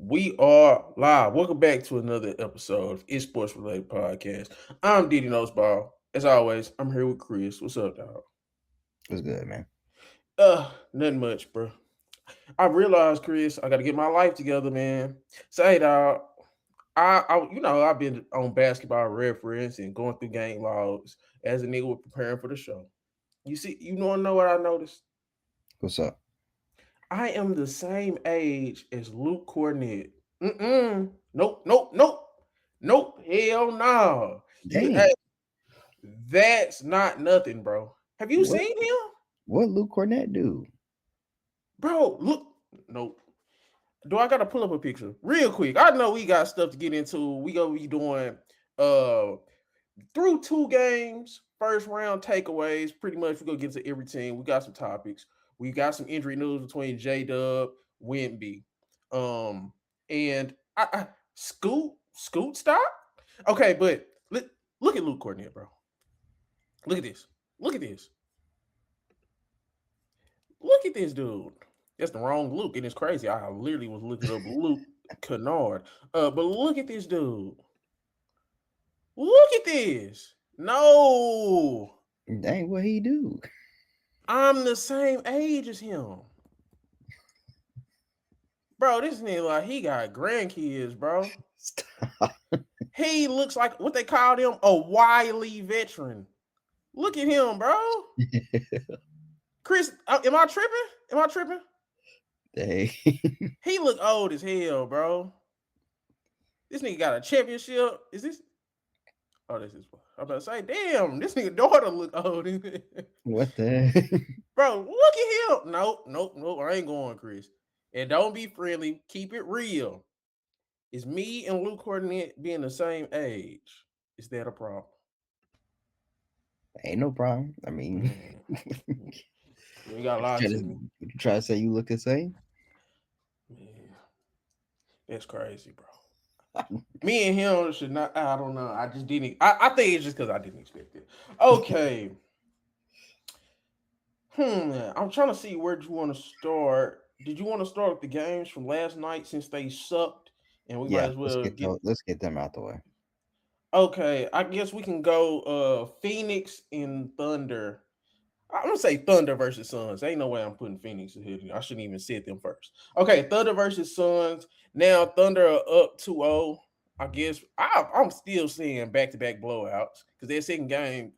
We are live. Welcome back to another episode of It's Sports Related Podcast. I'm Diddy Noseball. As always, I'm here with Chris. What's up, dog? What's good, man? Nothing much, bro. I realized, Chris, I got to get my life together, man. Say, dog. I've been on basketball reference and going through game logs as a nigga was preparing for the show. You know what I noticed? What's up? I am the same age as Luke Kornet. Nope, nope, nope, nope. Hell no. Dang, Hey, that's not nothing, bro. Have you what seen him, what Luke Kornet do? bro? Look, nope. Do I gotta pull up a picture real quick? I know we got stuff to get into. We gonna be doing uh through two games, first round takeaways. Pretty much, we gonna get into every team. We got some topics. We got some injury news between J Dub, Wemby, and Scoot stop. Okay, but look at Luke Kornet, bro. Look at this. Look at this. Look at this dude. That's the wrong Luke, and it's crazy. I literally was looking up Luke Kennard. But look at this dude. Look at this. No. Dang, what he do? I'm the same age as him. Bro, this nigga like he got grandkids, bro. Stop. He looks like what they called him a wily veteran. Look at him, bro. Chris, am I tripping? Am I tripping? Dang. He look old as hell, bro. This nigga got a championship. Is this? Oh, this is. I'm about to say, damn, this nigga daughter look old. What the? Bro, look at him. Nope, nope, nope. I ain't going, Chris. And don't be friendly. Keep it real. Is me and Luke Kornet being the same age? Is that a problem? Ain't no problem. I mean, Mm. You got a you lot try to to me. you try to say you look the same. Man, that's crazy, bro. Me and him should not. I don't know. I just didn't. I think it's just because I didn't expect it. Okay. I'm trying to see where you want to start. Did you want to start with the games from last night since they sucked, and we might Yeah, as well get. let's get them out the way. Okay, I guess we can go. Phoenix and Thunder. I'm gonna say Thunder versus Suns. Ain't no way I'm putting Phoenix ahead. I shouldn't even said them first. Okay, Thunder versus Suns. Now Thunder are up 2-0. I guess I'm still seeing back-to-back blowouts because their second game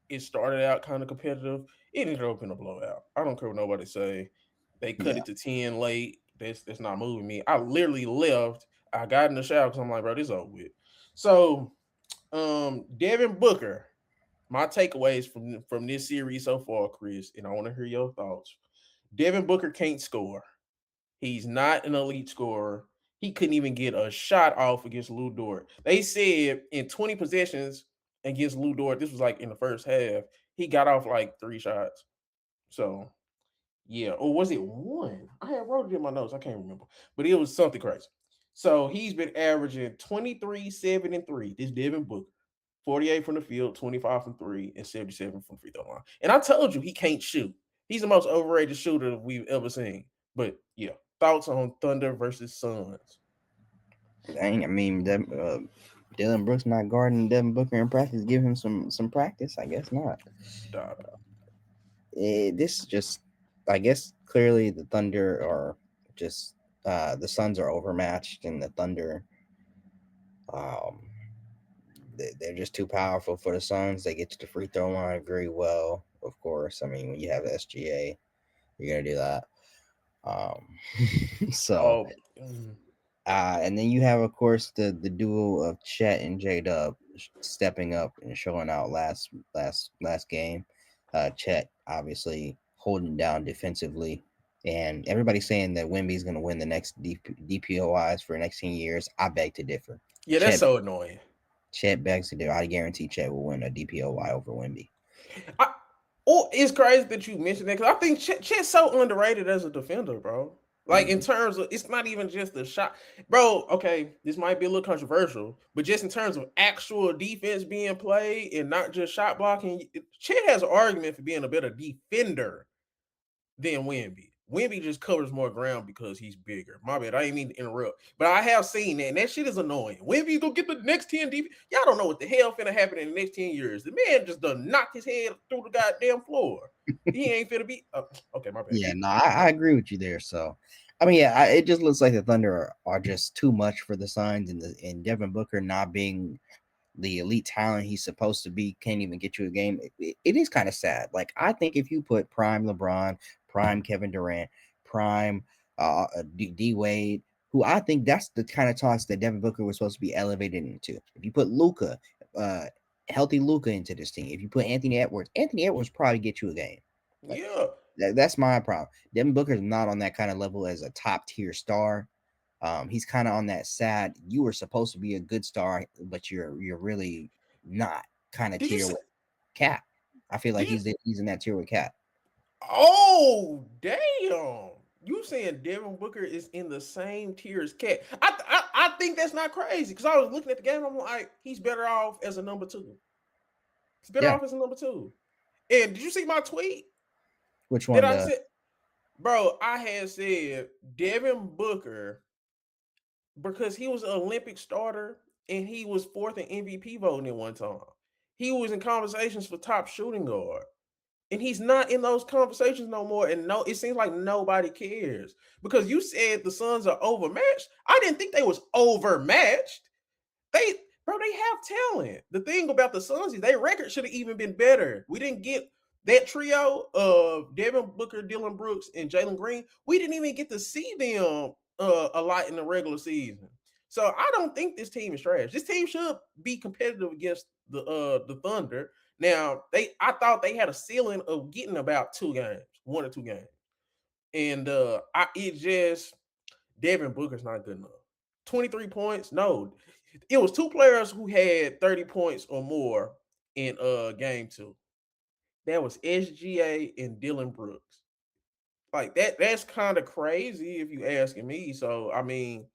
it started out kind of competitive. It ended up in a blowout. I don't care what nobody say. They cut Yeah, it to 10 late. That's not moving me. I literally left. I got in the shower because I'm like, bro, this over with. So, Devin Booker my takeaways from this series so far, Chris, and I want to hear your thoughts. Devin Booker can't score. He's not an elite scorer. He couldn't even get a shot off against Lou Dort. They said in 20 possessions against Lou Dort, this was like in the first half, he got off like 3 shots. So yeah, or was it one? I had wrote it in my notes. I can't remember, but it was something crazy. So he's been averaging 23, 7, and 3. This Devin Booker. 48 from the field, 25 from three, and 77 from free throw line. And I told you he can't shoot. He's the most overrated shooter we've ever seen. But yeah, thoughts on Thunder versus Suns? dang. I mean, Dylan Brooks not guarding Devin Booker in practice. Give him some practice. I guess not. Stop it. This just, I guess, clearly the Thunder are just the Suns are overmatched, and the Thunder um they're just too powerful for the Suns. They get to the free throw line very well, of course. I mean, when you have SGA, you're gonna do that. So, Oh, mm, and then you have, of course, the duo of Chet and J Dub stepping up and showing out last game. Chet obviously holding down defensively, and everybody's saying that Wemby's going to win the next DPOIs for the next 10 years. I beg to differ. yeah, that's Chet so annoying. Chet begs to differ. I guarantee Chet will win a DPOY over Wemby. I, it's crazy that you mentioned that because I think Chet's so underrated as a defender, bro. Like in Mhm. terms of, it's not even just the shot, bro. Okay, this might be a little controversial, but just in terms of actual defense being played and not just shot blocking, Chet has an argument for being a better defender than Wemby. Wemby just covers more ground because he's bigger. My bad. I didn't mean to interrupt. But I have seen that, and that shit is annoying. Wemby go get the next 10 deep. Y'all don't know what the hell finna happen in the next 10 years. The man just done knocked his head through the goddamn floor. He ain't finna be. Okay, my bad. Yeah, Keep no, going. I agree with you there. So, I mean, yeah, it just looks like the Thunder are just too much for the Suns, and Devin Booker not being the elite talent he's supposed to be can't even get you a game. It is kind of sad. Like I think if you put prime LeBron, prime Kevin Durant, prime D Wade, who I think that's the kind of toss that Devin Booker was supposed to be elevated into. If you put Luca, uh, healthy Luca into this team, if you put Anthony Edwards probably get you a game. Like Yeah. that's my problem. Devin Booker is not on that kind of level as a top tier star. He's kind of on that sad. You were supposed to be a good star, but you're really not kind of Did you tier say? with Cat. I feel like Did you? he's in that tier with Cat. Oh, damn. You saying Devin Booker is in the same tier as Cat? I think that's not crazy because I was looking at the game. I'm like, he's better off as a number two. He's better Yeah. off as a number two. And did you see my tweet Which that one? I The said, bro? I had said Devin Booker because he was an Olympic starter and he was fourth in MVP voting at one time. He was in conversations for top shooting guard. And he's not in those conversations no more. And no, it seems like nobody cares because you said the Suns are overmatched. I didn't think they was overmatched. They, bro, they have talent. The thing about the Suns is their record should have even been better. We didn't get that trio of Devin Booker, Dylan Brooks, and Jalen Green. We didn't even get to see them a lot in the regular season. So I don't think this team is trash. This team should be competitive against the Thunder. Now I thought they had a ceiling of getting about 2 games, 1 or 2 games, and it just Devin Booker's not good enough. 23 points, no, it was two players who had 30 points or more in game two. That was SGA and Dylan Brooks. Like that's kind of crazy if you asking me. So I mean,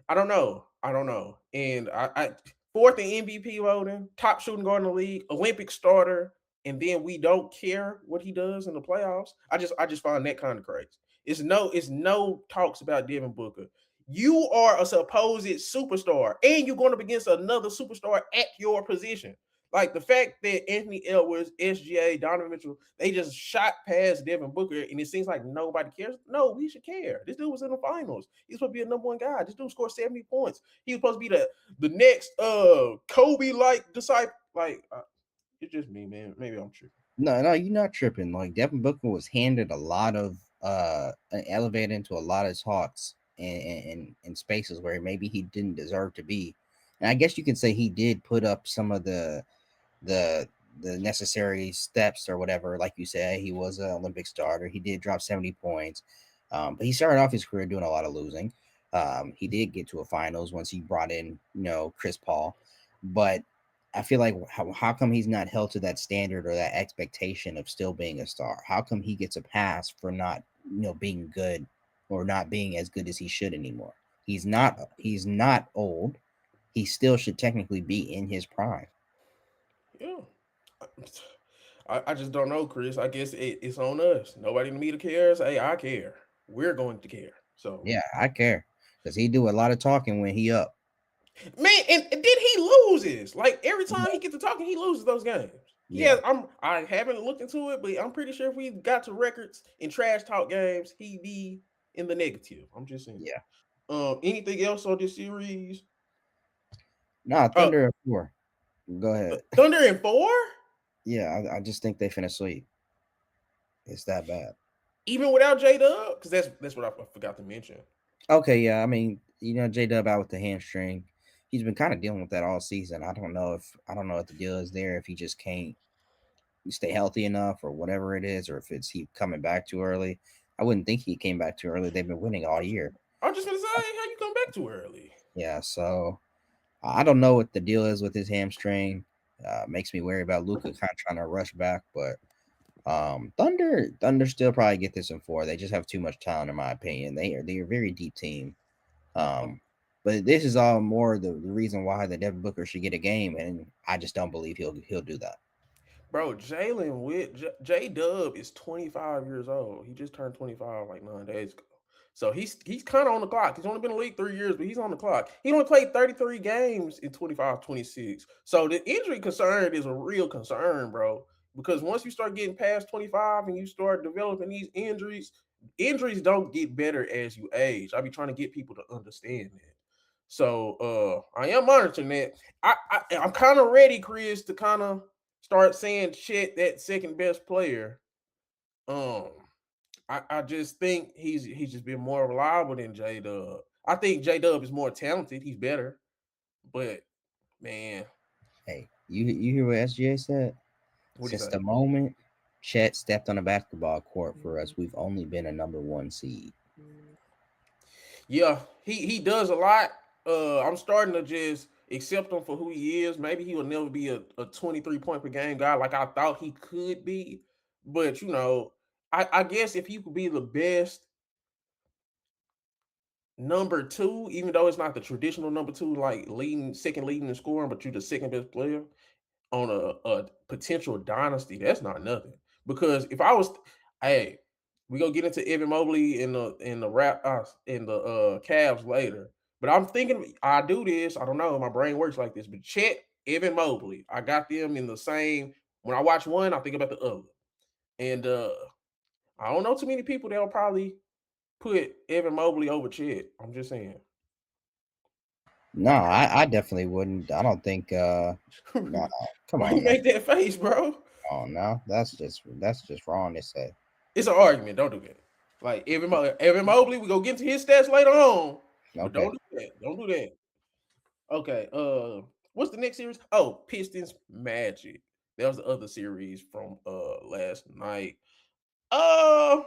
I don't know. I don't know. And I fourth in MVP voting, top shooting guard in the league, Olympic starter, and then we don't care what he does in the playoffs. I just find that kind of crazy. It's no talks about Devin Booker. You are a supposed superstar, and you're going up against another superstar at your position. Like the fact that Anthony Edwards, SGA, Donovan Mitchell, they just shot past Devin Booker, and it seems like nobody cares. No, we should care. This dude was in the finals. He's supposed to be a number one guy. This dude scored 70 points. He was supposed to be the next Kobe like disciple. Like it's just me, man. Maybe I'm tripping. no, you're not tripping. Like Devin Booker was handed a lot of elevated into a lot of talks in spaces where maybe he didn't deserve to be. And I guess you can say he did put up some of the the necessary steps or whatever. Like you said, he was an Olympic starter. He did drop 70 points, but he started off his career doing a lot of losing. He did get to a finals once he brought in Chris Paul, but I feel like how come he's not held to that standard or that expectation of still being a star? How come he gets a pass for not being good or not being as good as he should anymore? He's not old. He still should technically be in his prime. Yeah. I just don't know, Chris. I guess it's on us. Nobody in the media cares. Hey, I care. We're going to care. So Yeah, I care because he do a lot of talking when he up. man, and then he loses. Like every time he gets to talking, he loses those games. He Yeah, has. I haven't looked into it, but I'm pretty sure if we got to records in trash talk games, he'd be in the negative. I'm just saying. yeah. Anything else on this series? Nah, Uh, Thunder at 4. Go ahead. Thunder in four, Yeah, I just think they finna sweep. It's that bad. even without J Dub, because that's what I forgot to mention. Okay, yeah. I mean, J Dub out with the hamstring. He's been kind of dealing with that all season. I don't know what the deal is there. If he just can't stay healthy enough or whatever it is, or if it's he coming back too early. I wouldn't think he came back too early. They've been winning all year. I'm just gonna say, how you come back too early? Yeah, so I don't know what the deal is with his hamstring. Makes me worry about Luca kind of trying to rush back, but Thunder still probably get this in 4. They just have too much talent, in my opinion. They're a very deep team. Um, but this is all more the reason why the Devin Booker should get a game, and I just don't believe he'll do that. Bro, Jalen with J Dub is 25 years old. He just turned 25 like 9 days ago. So he's kind of on the clock. He's only been in the league 3 years, but he's on the clock. He only played 33 games in 25, 26. So the injury concern is a real concern, bro. Because once you start getting past 25 and you start developing these injuries, injuries don't get better as you age. I be trying to get people to understand that. So I am monitoring that. I'm kind of ready, Chris, to kind of start saying Chet that second best player. Um, I just think he's just been more reliable than J Dub. I think J Dub is more talented. He's better, but man, Hey, you hear what SGA said? what do you Since say? the moment Chet stepped on a basketball court for us, we've only been a number one seed. Yeah, he does a lot. I'm starting to just accept him for who he is. Maybe he will never be a 23 point per game guy like I thought he could be. But I guess if he could be the best number two, even though it's not the traditional number two, like leading second leading in scoring, but you're the second best player on a potential dynasty, that's not nothing. Because if I was, hey, we gonna get into Evan Mobley in the rap in the Cavs later. But I'm thinking I do this. I don't know. My brain works like this. But Chet, Evan Mobley, I got them in the same. When I watch one, I think about the other. And I don't know too many people that'll probably put Evan Mobley over Chet. I'm just saying. No, I definitely wouldn't. I don't think no, come Why you on now. make that face, bro? Oh no, that's just wrong to say. It's an argument. Don't do that. Like Evan Mobley, we go get into his stats later on, but Okay. don't do that. Don't do that. Okay. What's the next series? Oh, Pistons Magic. That was the other series from last night. Uh,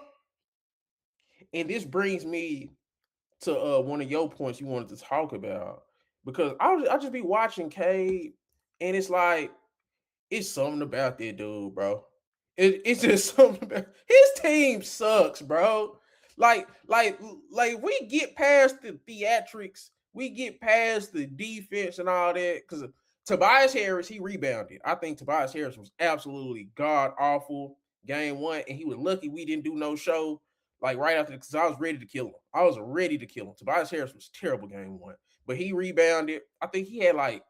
and this brings me to one of your points you wanted to talk about because I just be watching Cade, and it's like it's something about that dude, bro. It's just something about his team sucks, bro. Like, like, like we get past the theatrics, we get past the defense and all that. Because Tobias Harris, he rebounded. I think Tobias Harris was absolutely god awful game one, and he was lucky we didn't do no show like right after because I was ready to kill him. I was ready to kill him. Tobias Harris was terrible game one, but he rebounded. I think he had like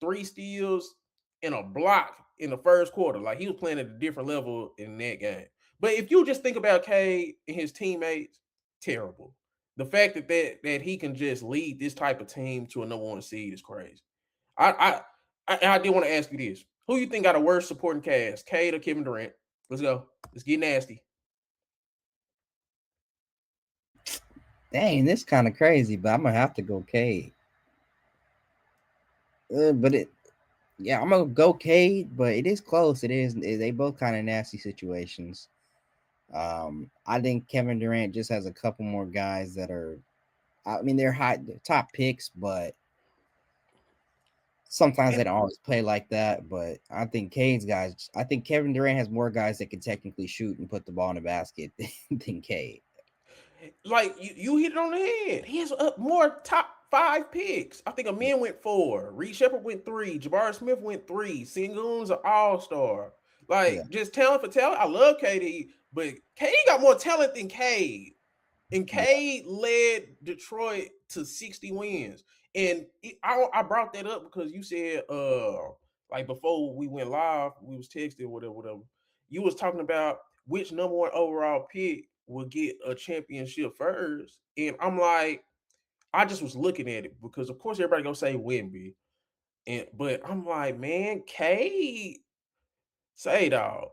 3 steals and a block in the first quarter. Like he was playing at a different level in that game. But if you just think about Cade and his teammates, terrible. The fact that he can just lead this type of team to a number one seed is crazy. I I did want to ask you this: who you think got a worse supporting cast, Cade or Kevin Durant? Let's go. Let's get nasty. Dang, this kind of crazy, but I'm gonna have to go Cade. But it, yeah, I'm gonna go Cade, but it is close. They both kind of nasty situations. I think Kevin Durant just has a couple more guys that are. I mean, they're high top picks, but sometimes they And don't always play like that. But I think Cade's guys. I think Kevin Durant has more guys that can technically shoot and put the ball in the basket than Cade. like you hit it on the head. He has more top five picks. I think a man went four. Reed Shepard went three. Jabari Smith went three. Sengun's an all star. Yeah, Like just talent for talent. I love KD, but KD got more talent than Cade. And yeah. Cade led Detroit to 60 wins. And I brought that up because you said like before we went live, we was texting whatever. You was talking about which number one overall pick will get a championship first. And I'm like, I just was looking at it because of course everybody gonna say Wemby. And but I'm like, man, Cade, say dog.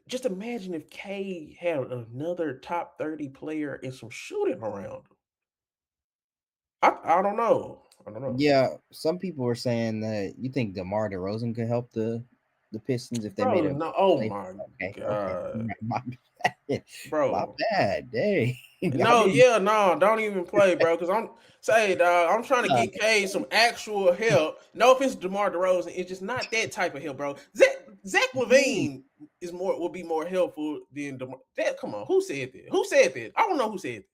Just imagine if Cade had another top 30 player and some shooting around him. I don't know. I don't know. Yeah, some people were saying that you think DeMar DeRozan could help the Pistons if they made Bro, a no. Oh play. my Okay, god. my bad, my Bro. bad. Hey, y'all No, didn't. yeah, no, don't even play, bro. Cause I'm say, dog, I'm trying to get Cade some actual help. No offense to DeMar DeRozan, it's just not that type of help, bro. Zach Hey, Levine will be more helpful than DeMar. That come on, who said that? Who said that? I don't know who said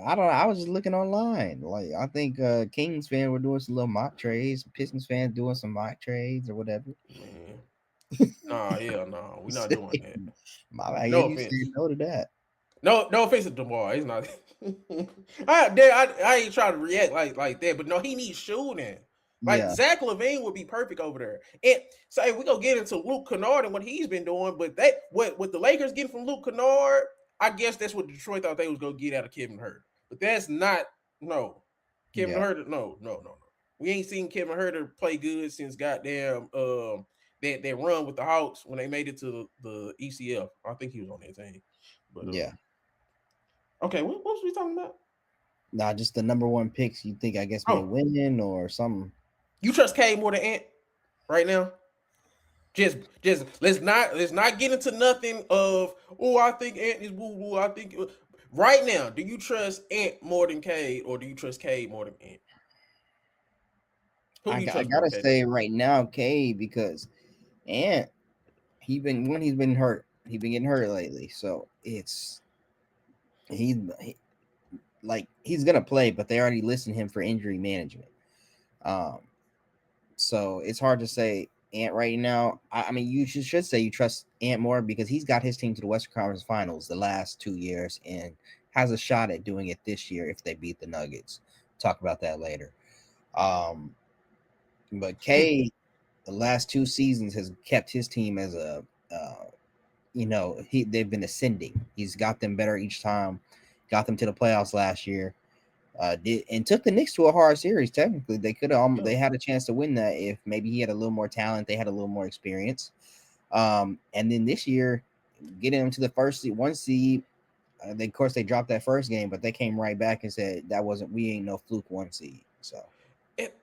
I don't know. I was just looking online. Like I think Kings fan were doing some little mock trades, Pistons fans doing some mock trades or whatever. that. Man. Nah, hell no, we're not doing that. My bad. Yeah, No you offense. said no to that. No offense to Demar. He's not. I ain't trying to react like that, but no, he needs shooting. Like Yeah, Zach LaVine would be perfect over there. And say we gonna get into Luke Kennard and what he's been doing, but that what the Lakers getting from Luke Kennard, I guess that's what Detroit thought they was gonna get out of Kevin Hurt. But that's not no. Kevin yeah, Hurt, no. We ain't seen Kevin Hurt play good since goddamn that run with the Hawks when they made it to the ECF. I think he was on that team. But yeah. okay, what was we talking about? Nah, just the number one picks. You think I guess may Oh, win or something? you trust Cade more than Ant right now? Just let's not get into nothing of I think Ant is woo woo. I think right now, do you trust Ant more than Cade, or do you trust Cade more than Ant? Who do you I trust more, gotta KD? say right now, Cade, because and he's been hurt. He's been getting hurt lately, so he like he's gonna play, but they already listed him for injury management. Um, so it's hard to say Ant right now. I mean, you should say you trust Ant more because he's got his team to the Western Conference Finals the last 2 years and has a shot at doing it this year if they beat the Nuggets. Talk about that later. Um, but K, the last 2 seasons has kept his team as a, they've been ascending. He's got them better each time. Got them to the playoffs last year. Did and took the Knicks to a hard series. Technically, they could have Yeah. they had a chance to win that if maybe he had a little more talent. They had a little more experience. And then this year, getting them to the first seed, 1 seed. Of course, they dropped that first game, but they came right back and said that wasn't we ain't no fluke 1 seed. So It,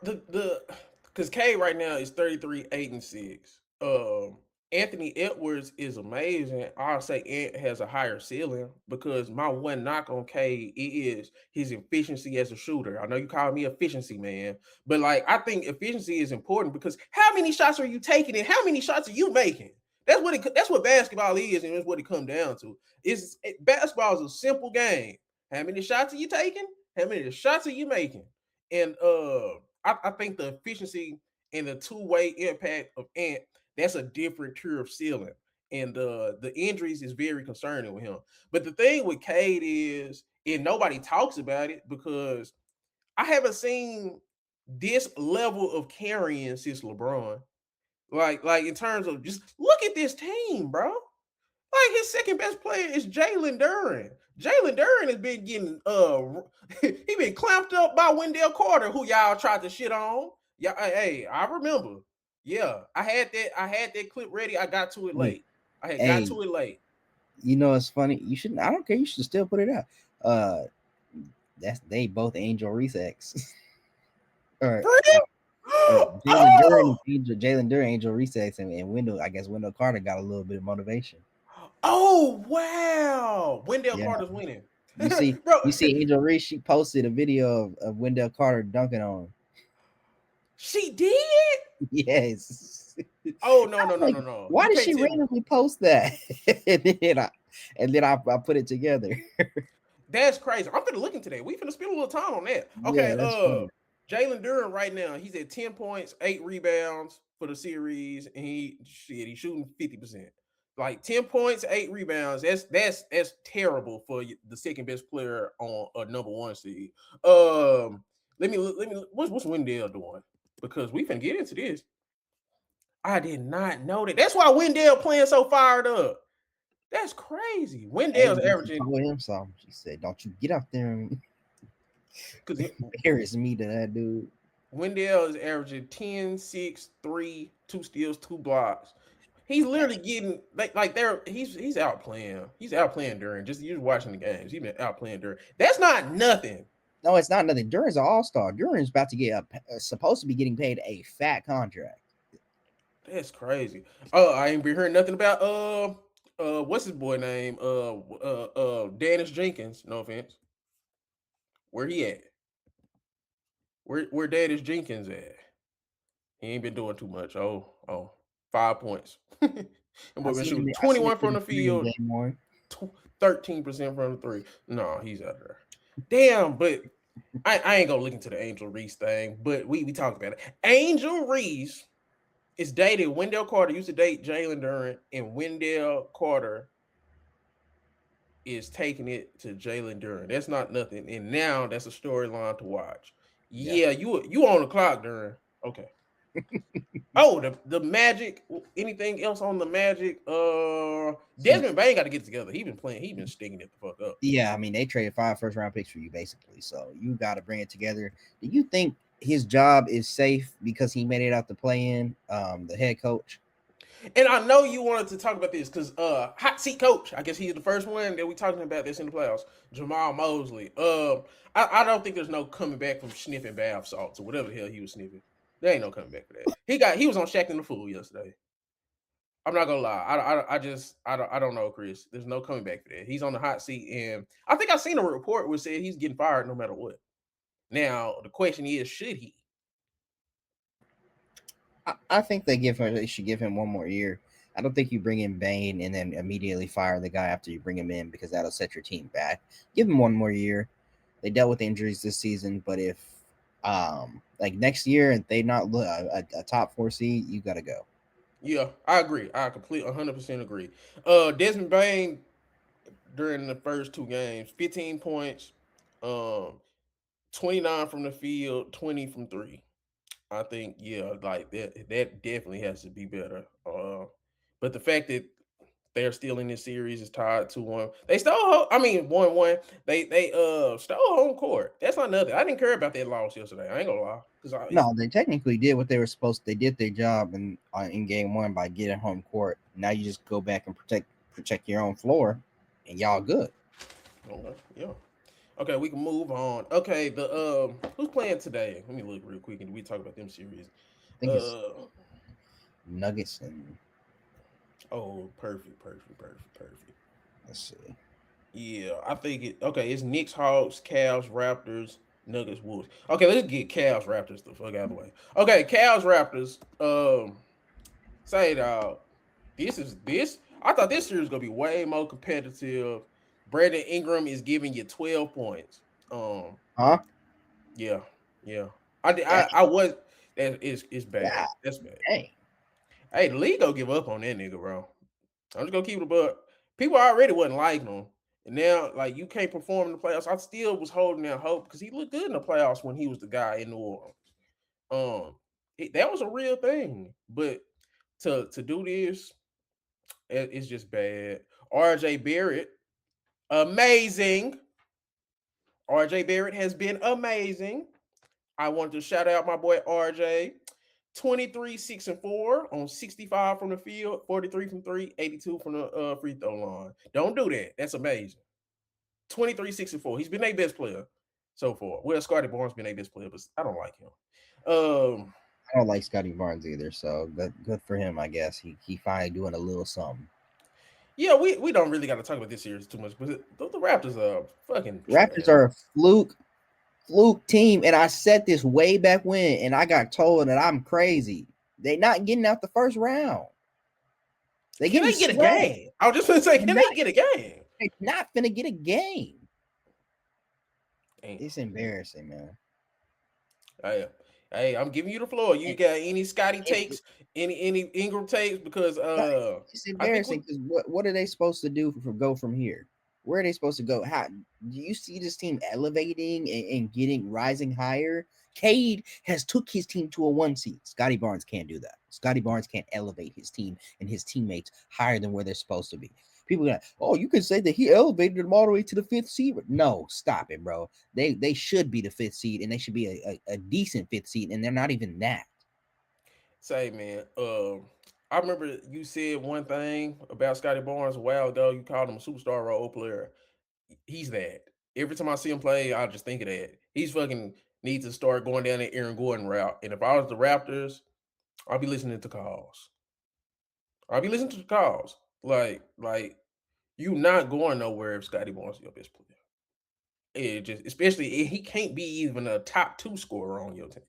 the because K right now is 33, 8-6. Anthony Edwards is amazing. I'll say Ant has a higher ceiling because my one knock on K is his efficiency as a shooter. I know you call me efficiency man, but like I think efficiency is important because how many shots are you taking and how many shots are you making? That's what basketball is, and that's what it comes down to. Basketball is a simple game. How many shots are you taking? How many shots are you making? And I think the efficiency and the two-way impact of Ant, that's a different tier of ceiling. And the injuries is very concerning with him. But the thing with Cade is, and nobody talks about it because I haven't seen this level of carrying since LeBron. Like in terms of just look at this team, bro. Like his second best player is Jalen Duren. Jalen Duren has been getting he been clamped up by Wendell Carter, who y'all tried to shit on. Yeah, hey, I remember. Yeah, I had that clip ready. I got to it hey, late. I had got hey, to it late. it's funny. You shouldn't. I don't care. You should still put it out. Uh, that's they both Angel Reese X. All right. For real? Jalen Duren Oh, is Jalen Duren, Angel Reese X, and Wendell. I guess Wendell Carter got a little bit of motivation. oh wow. Wendell Yeah. Carter's winning. Bro, You see Angel Reese, she posted a video of Wendell Carter dunking on him. she did? Yes. Oh no, I'm no, no, like, no, no. why You did can't she tell me. randomly post that? and then I put it together. That's crazy. I'm finna look into that. We finna spend a little time on that. Yeah, Okay, that's funny. Jalen Duren right now, he's at 10 points, 8 rebounds for the series, and he's shooting 50%. Like 10 points, 8 rebounds. That's terrible for the second best player on a number one seed. Let me what's Wendell doing? Because we finna get into this. I did not know that. That's why Wendell playing so fired up. That's crazy. Hey, Wendell's she averaging told him something. She said, "Don't you get out there and because embarrass me to that dude." Wendell is averaging 10, 6, 3, 2 steals, 2 blocks. He's literally getting like there. He's outplaying. He's outplaying Duren. Just you watching the games. He's been outplaying Duren. That's not nothing. No, it's not nothing. Duren's an all-star. Duren's about to get supposed to be getting paid a fat contract. That's crazy. I ain't been hearing nothing about what's his boy name? Dennis Jenkins. No offense. Where he at? Where Dennis Jenkins at? He ain't been doing too much. 5 points. And boy been shooting I seen him 21 from in the the three in field, game one. 13% from the three. No, he's out there. Damn, but I ain't gonna look into the Angel Reese thing, but we talked about it. Angel Reese It's dated. Wendell Carter used to date Jalen Duren, and Wendell Carter is taking it to Jalen Duren. That's not nothing. And now that's a storyline to watch. Yeah. Yeah, you on the clock, Duren. Okay. Oh, the Magic. Anything else on the Magic? See, Desmond Bane got to get together. He been playing. He been sticking it the fuck up. yeah, I mean, they traded 5 first-round picks for you, basically. So you got to bring it together. Do you think his job is safe because he made it out to play in the head coach? And I know you wanted to talk about this because hot seat coach. I guess he's the first one that we talking about this in the playoffs. Jamahl Mosley. I don't think there's no coming back from sniffing bath salts or whatever the hell he was sniffing. There ain't no coming back for that. He was on Shaq and the Fool yesterday. I'm not gonna lie. I don't know, Chris. There's no coming back for that. He's on the hot seat, and I think I seen a report which said he's getting fired no matter what. Now the question is, should he? I think they should give him 1 more year. I don't think you bring in Bane and then immediately fire the guy after you bring him in because that'll set your team back. Give him 1 more year. They dealt with injuries this season, but if like next year and they not look a top 4 seed, you got to go. Yeah, I agree. I completely 100% agree. Desmond Bane during the first two games, 15 points, um, 29 from the field, 20 from three. I think, yeah, like that definitely has to be better. But the fact that they're still in this series is tied 2-1. They stole, I mean, 1-1. They stole home court. That's not nothing. I didn't care about that loss yesterday. I ain't gonna lie. Because No, they technically did what they were supposed to. They did their job in game 1 by getting home court. Now you just go back and protect your own floor, and y'all good. okay, yeah. Okay, we can move on. Okay, the who's playing today? Let me look real quick and we talk about them series. I think it's Uh Nuggets and oh, perfect. let's see. Yeah, I think it. Okay, it's Knicks, Hawks, Cavs, Raptors, Nuggets, Wolves. Okay, let's get Cavs, Raptors the fuck out of the way. Okay, Cavs, Raptors. Say dog, this. I thought this series was gonna be way more competitive. Brandon Ingram is giving you 12 points. Um, Huh? yeah, yeah. I did. Dang, I was. That is it's bad. God, That's bad. dang. Hey, the league don't give up on that nigga, bro. I'm just gonna keep it a buck. People already wasn't liking him, and now like you can't perform in the playoffs. I still was holding out hope because he looked good in the playoffs when he was the guy in New Orleans. That was a real thing, but to do this, it's just bad. R.J. Barrett, amazing. R.J. Barrett has been amazing. I wanted to shout out my boy R.J. 23, 6 and 4 on 65 from the field, 43 from three, 82 from the free throw line. Don't do that. That's amazing. 23, 6 and 4. He's been a best player so far. Well, Scotty Barnes been a best player, but I don't like him. I don't like Scotty Barnes either, so good for him, I guess. He finally doing a little something. Yeah, we don't really got to talk about this series too much, but the Raptors are fucking Raptors trash. are a fluke team, and I said this way back when, and I got told that I'm crazy. They not getting out the first round. They Can getting they get a swept. game? I was just gonna say, They're can not, they get a game? they're not finna get a game. Damn. It's embarrassing, man. Hey, hey, I'm giving you the floor. You And got any Scotty it, takes, any Ingram takes? Because no, it's I think we embarrassing because what are they supposed to do for go from here? Where are they supposed to go? How do you see this team elevating and getting rising higher? Cade has took his team to a 1 seed. Scotty Barnes can't do that. Scotty Barnes can't elevate his team and his teammates higher than where they're supposed to be. People are like, oh, you can say that he elevated them all the way to the 5th seed. No, stop it, bro. They should be the 5th seed and they should be a decent 5th seed, and they're not even that. say, man, I remember you said one thing about Scotty Barnes a while ago. You called him a superstar role player. He's that. Every time I see him play, I just think of that. He's fucking needs to start going down the Aaron Gordon route. And if I was the Raptors, I'll be listening to calls. I'll be listening to the calls. Like you not going nowhere if Scotty Barnes is your best player. It just especially he can't be even a top two scorer on your team.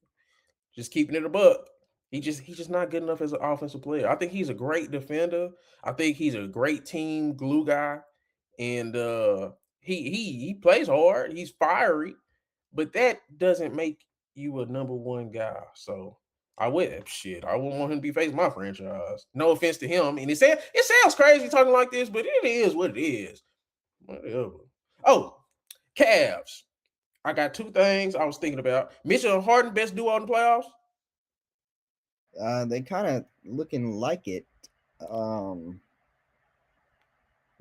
Just keeping it a buck. He's just not good enough as an offensive player. I think he's a great defender. I think he's a great team glue guy, and he plays hard. He's fiery, but that doesn't make you a number one guy. So I would shit. I wouldn't want him to be facing my franchise. No offense to him. And it sounds crazy talking like this, but it is what it is. Whatever. Oh, Cavs. I got two things I was thinking about. Mitchell and Harden, best duo in the playoffs. They kind of looking like it.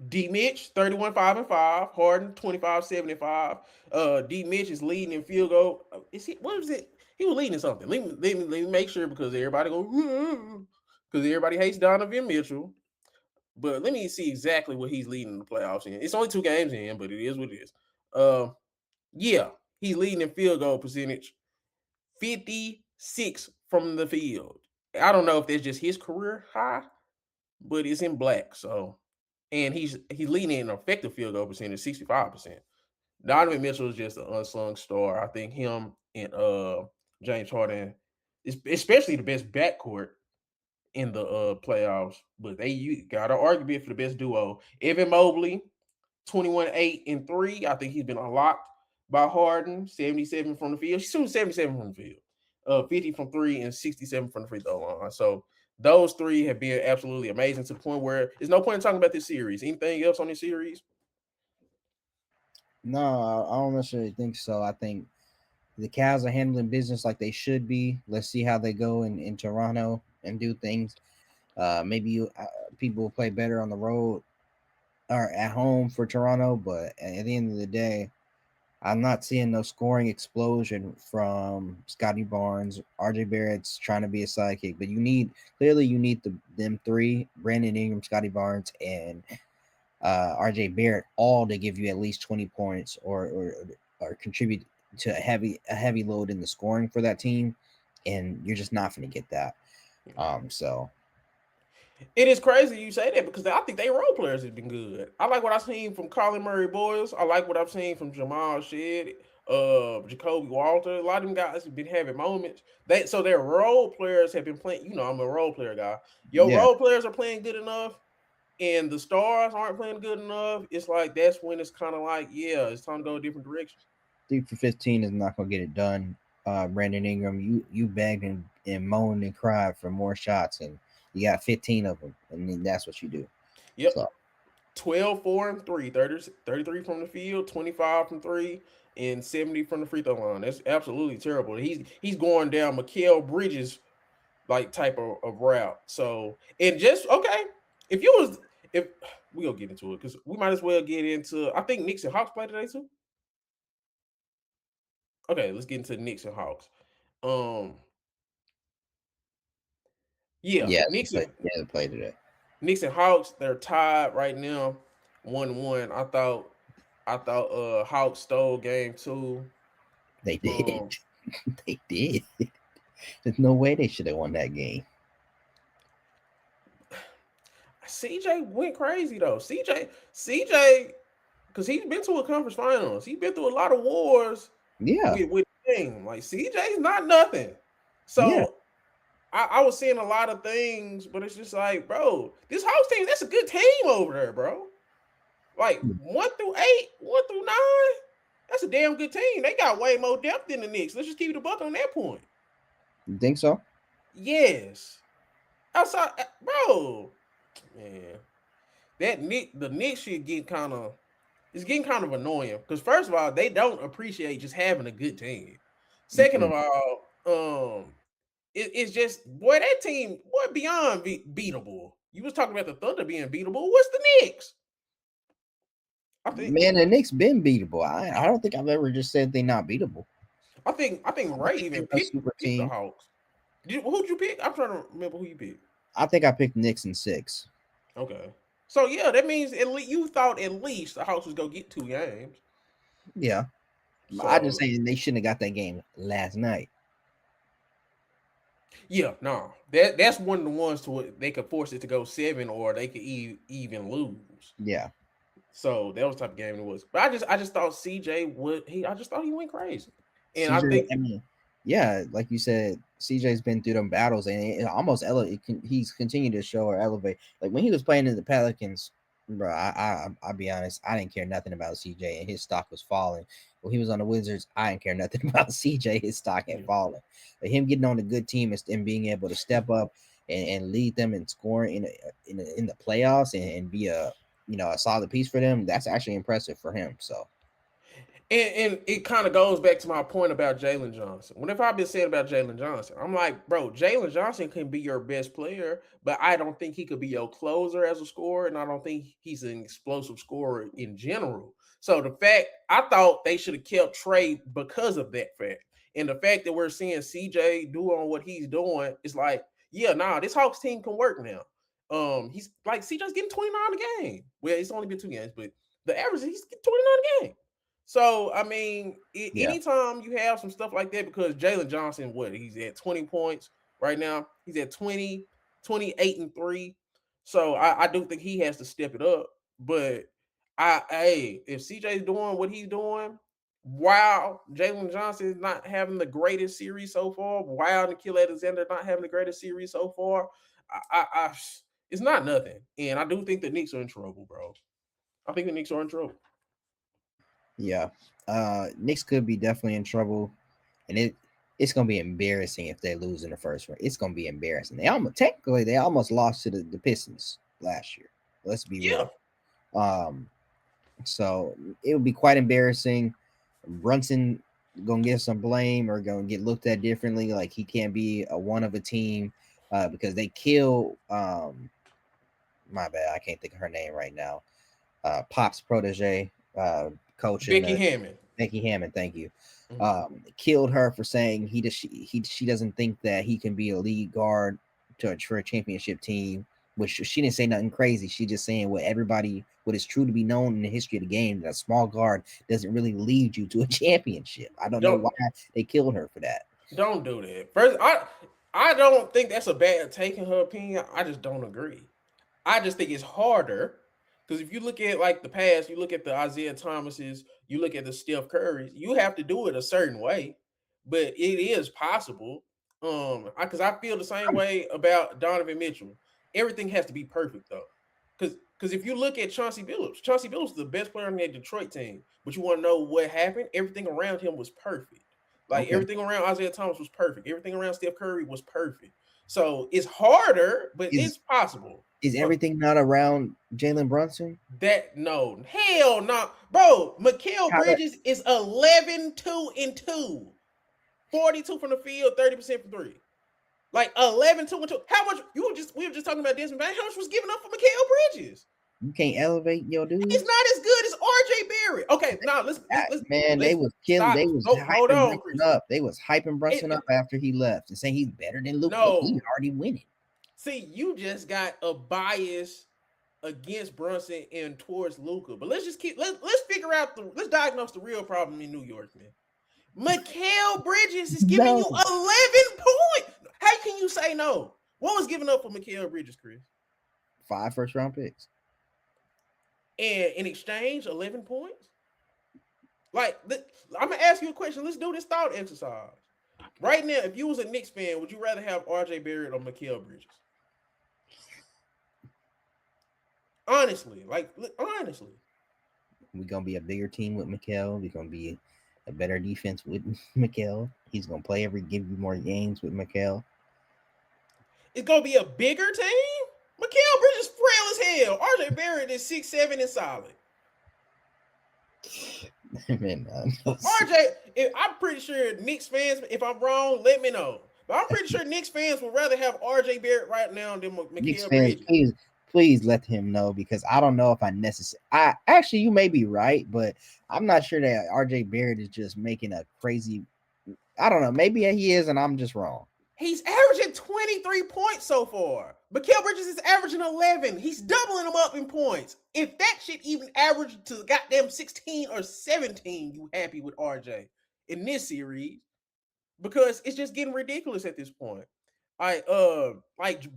D Mitch, 31-5-5. Harden, 25-75. D Mitch is leading in field goal. Is he what was it? He was leading something. Let me make sure because everybody go because everybody hates Donovan Mitchell. But let me see exactly what he's leading in the playoffs in. It's only 2 games in, but it is what it is. Yeah, he's leading in field goal percentage, 56 from the field. I don't know if that's just his career high, but it's in black. So, and he's leading in effective field goal percentage, 65%. Donovan Mitchell is just an unsung star. I think him and James Harden, especially the best backcourt in the playoffs. But you got an argument for the best duo. Evan Mobley, 21-8-3. I think he's been unlocked by Harden, 77 from the field. He's shooting 77 from the field, 50 from three, and 67 from the free throw line. So those three have been absolutely amazing to the point where there's no point in talking about this series. Anything else on this series? No, I don't necessarily think so. I think the Cavs are handling business like they should be. Let's see how they go in Toronto and do things. Maybe people will play better on the road or at home for Toronto, but at the end of the day, I'm not seeing no scoring explosion from Scotty Barnes. RJ Barrett's trying to be a sidekick, but you need them three: Brandon Ingram, Scotty Barnes, and RJ Barrett, all to give you at least 20 points or contribute to a heavy load in the scoring for that team, and you're just not going to get that. So It is crazy you say that because I think they role players have been good. I like what I've seen from Colin Murray Boyles. I like what I've seen from Jamahl Shed, Jacoby Walter. A lot of them guys have been having moments. So their role players have been playing. You know, I'm a role player guy. Your yeah, role players are playing good enough, and the stars aren't playing good enough. It's like that's when it's kind of like, yeah, it's time to go a different direction. 3 for 15 is not going to get it done. Brandon Ingram, you begged and moaned and cried for more shots, and you got 15 of them, and then that's what you do. Yep. So 12, 4, and 3, 33 from the field, 25 from three, and 70 from the free throw line. That's absolutely terrible. He's going down Mikal Bridges like type of route. So and just okay. If we gonna get into it because we might as well get into I think Knicks and Hawks play today too. Okay, let's get into the Knicks and Hawks. Um yeah, yeah, they play today. Knicks and Hawks, they're tied right now, 1-1. I thought Hawks stole game 2. They did. Um They did. There's no way they should have won that game. CJ went crazy though. CJ, because he's been to a conference finals. He's been through a lot of wars Yeah, with the game. Like CJ's not nothing. yeah. So I was seeing a lot of things, but it's just like, bro, this house team, that's a good team over there, bro. Like 1-8, 1-9, that's a damn good team. They got way more depth than the Knicks. Let's just keep it a buck on that point. You think so? Yes. Outside, bro, man. The Knicks should get kind of it's getting kind of annoying because first of all, they don't appreciate just having a good team. Second of Mm-mm. all, it's just boy that team boy beyond beatable. You was talking about the Thunder being beatable. What's the Knicks? I think Man, the Knicks been beatable. I don't think I've ever just said they not beatable. I think Ray even A picked super the team. Hawks. Who'd you pick? I'm trying to remember who you picked. I think I picked Knicks in 6. Okay, so yeah, that means at least you thought at least the Hawks was gonna get 2 games. Yeah. I just So saying they shouldn't have got that game last night. yeah, no, that's one of the ones to where they could force it to go 7, or they could even lose. Yeah. So that was the type of game it was. But I just thought CJ would I just thought he went crazy, and I CJ, think I mean, yeah, like you said, CJ's been through them battles and it almost he's continued to show or elevate. Like when he was playing in the Pelicans, bro, I'll be honest, I didn't care nothing about CJ and his stock was falling. when he was on the Wizards, I didn't care nothing about CJ. His stock had Yeah. fallen. But him getting on a good team and being able to step up and lead them in scoring in the playoffs and be a a solid piece for them, that's actually impressive for him. So And it kind of goes back to my point about Jalen Johnson. Whenever I've been saying about Jalen Johnson, I'm like, bro, Jalen Johnson can be your best player, but I don't think he could be your closer as a scorer, and I don't think he's an explosive scorer in general. So the fact I thought they should have kept Trey because of that fact, and the fact that we're seeing CJ doing what he's doing is like, yeah, nah, this Hawks team can work now. He's like CJ's getting 29 a game. Well, it's only been 2 games, but the average he's getting 29 a game. So I mean, yeah, anytime you have some stuff like that, because Jalen Johnson, what he's at 20 points right now, he's at 20, 28 and 3. So I do think he has to step it up. But if CJ's doing what he's doing, while Jalen Johnson is not having the greatest series so far, while Nikhil Alexander not having the greatest series so far, I it's not nothing. And I do think the Knicks are in trouble, bro. I think the Knicks are in trouble. yeah. Knicks could be definitely in trouble, and it's gonna be embarrassing if they lose in the first round. It's gonna be embarrassing. They almost lost to the Pistons last year. Let's be Yeah. real. Um, so it would be quite embarrassing. Brunson gonna get some blame or gonna get looked at differently. Like he can't be a one of a team because they kill. My bad, I can't think of her name right now. Pop's protege, coach in Becky the Hammond. Becky Hammond. Thank you. Mhm. Killed her for saying she doesn't think that he can be a lead guard for a championship team. Which she didn't say nothing crazy. She just saying what is true to be known in the history of the game, that a small guard doesn't really lead you to a championship. I don't know Don't why they killed her for that. don't do that. First, I don't think that's a bad take in her opinion. I just don't agree. I just think it's harder because if you look at like the past, you look at the Isaiah Thomases, you look at the Steph Currys, you have to do it a certain way, but it is possible. Because I feel the same way about Donovan Mitchell. Everything has to be perfect though, because if you look at Chauncey Billups is the best player on that Detroit team. But you want to know what happened? Everything around him was perfect. Like Okay, everything around Isaiah Thomas was perfect. Everything around Steph Curry was perfect. So it's harder, but is it's possible. is Uh, everything not around Jalen Brunson? that no, hell no, bro. Mikal How that Bridges is 11, 2, and 2. 42 from the field, 30% from three. Like 11, 2, and 2. How much we were just talking about Desmond Bane. How much was given up for Mikal Bridges? you can't elevate your He's dudes? not as good as RJ Barrett. Okay, now Man, they let's was killing. stop. They was Oh, hold hyping on, Brunson Chris. up. They was hyping Brunson It, up after he left and saying he's better than Luke. Look, he's no, already winning. see, you just got a bias against Brunson and towards Luca. But let's just let's figure out let's diagnose the real problem in New York, man. Mikal Bridges is giving you No, 11 points. How can you say no? What was given up for Mikal Bridges, Chris? 5 first-round picks. And in exchange, 11 points? Like, I'm gonna ask you a question. Let's do this thought exercise. Right now, if you was a Knicks fan, would you rather have RJ Barrett or Mikal Bridges? Honestly, like honestly. We're gonna be a bigger team with Mikal. We're gonna be a better defense with Mikal. He's gonna give you more games with Mikal. It's gonna be a bigger team. Mikal Bridges frail as hell. RJ Barrett is 6'7" and solid. Man, RJ, I'm pretty sure Knicks fans, if I'm wrong, let me know. But I'm pretty sure Knicks fans would rather have RJ Barrett right now than Knicks Mikal fans, Bridges. please let him know because I don't know if I necessarily. I actually, you may be right, but I'm not sure that RJ Barrett is just making a crazy. I don't know. Maybe he is, and I'm just wrong. He's averaging 23 points so far. Mikal Bridges is averaging 11. He's doubling them up in points. If that shit even averaged to goddamn 16 or 17, you happy with RJ in this series? Because it's just getting ridiculous at this point. Like